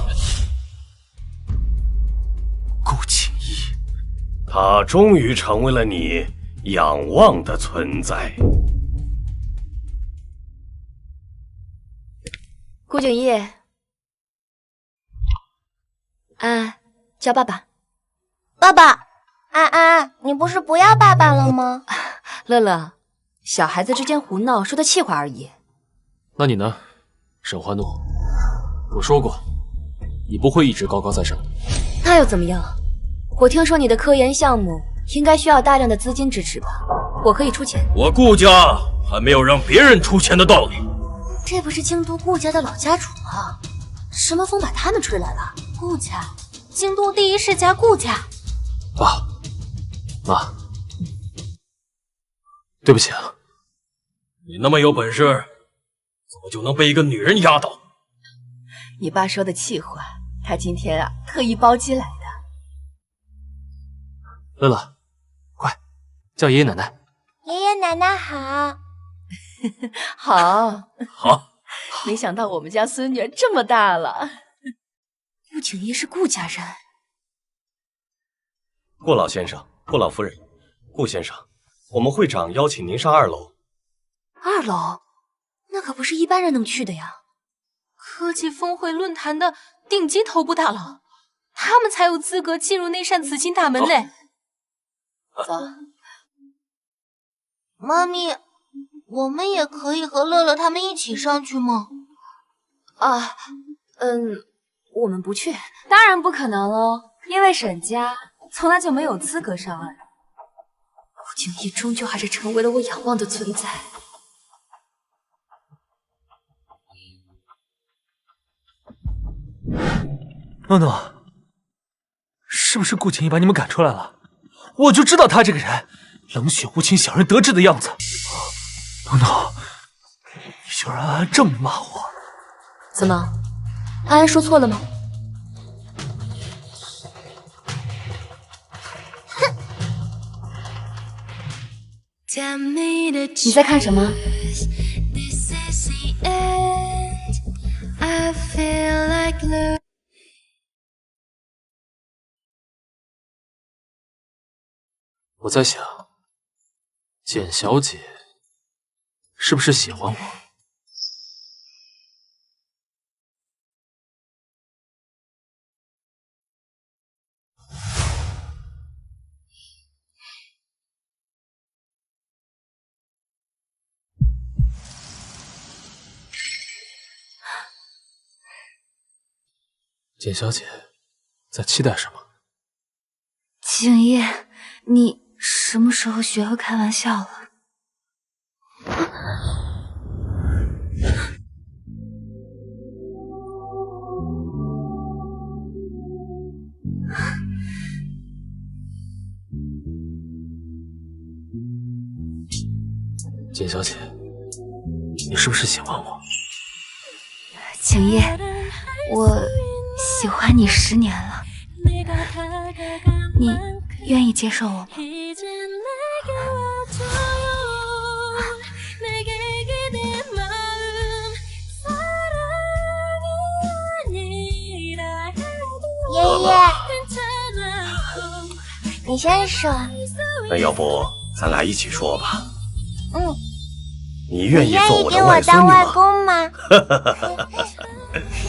顾景逸，他终于成为了你仰望的存在。顾景逸，安，叫爸爸。爸爸，安安，你不是不要爸爸了吗？乐乐，小孩子之间胡闹，说的气话而已。那你呢，沈欢诺？我说过，你不会一直高高在上的。那又怎么样？我听说你的科研项目应该需要大量的资金支持吧？我可以出钱。我顾家还没有让别人出钱的道理。这不是京都顾家的老家主吗？什么风把他们吹来了？顾家，京都第一世家顾家。爸妈，对不起啊。你那么有本事，怎么就能被一个女人压倒？你爸说的气话，他今天啊特意包机来的。乐乐，快叫爷爷奶奶。爷爷奶奶好。好，好。没想到我们家孙女儿这么大了。顾景逸是顾家人。顾老先生，顾老夫人，顾先生，我们会长邀请您上2楼。2楼？那可不是一般人能去的呀。科技峰会论坛的顶级头部大佬，他们才有资格进入那扇紫金大门嘞。走。妈咪，我们也可以和乐乐他们一起上去吗？啊，我们不去。当然不可能喽，因为沈家从来就没有资格上2楼。顾景逸终究还是成为了我仰望的存在。诺诺，是不是顾景逸把你们赶出来了？我就知道他这个人冷血无情、小人得志的样子。诺诺，你居然这么骂我！怎么，安安说错了吗？你在看什么？我在想，简小姐是不是喜欢我？简小姐在期待什么？景夜，你什么时候学会开玩笑了？简小姐，你是不是喜欢我？景夜，我喜欢你10年了，你愿意接受我吗？爷爷，你先说。那要不咱俩一起说吧？嗯。你愿意做我的给我外孙女当外吗？公吗？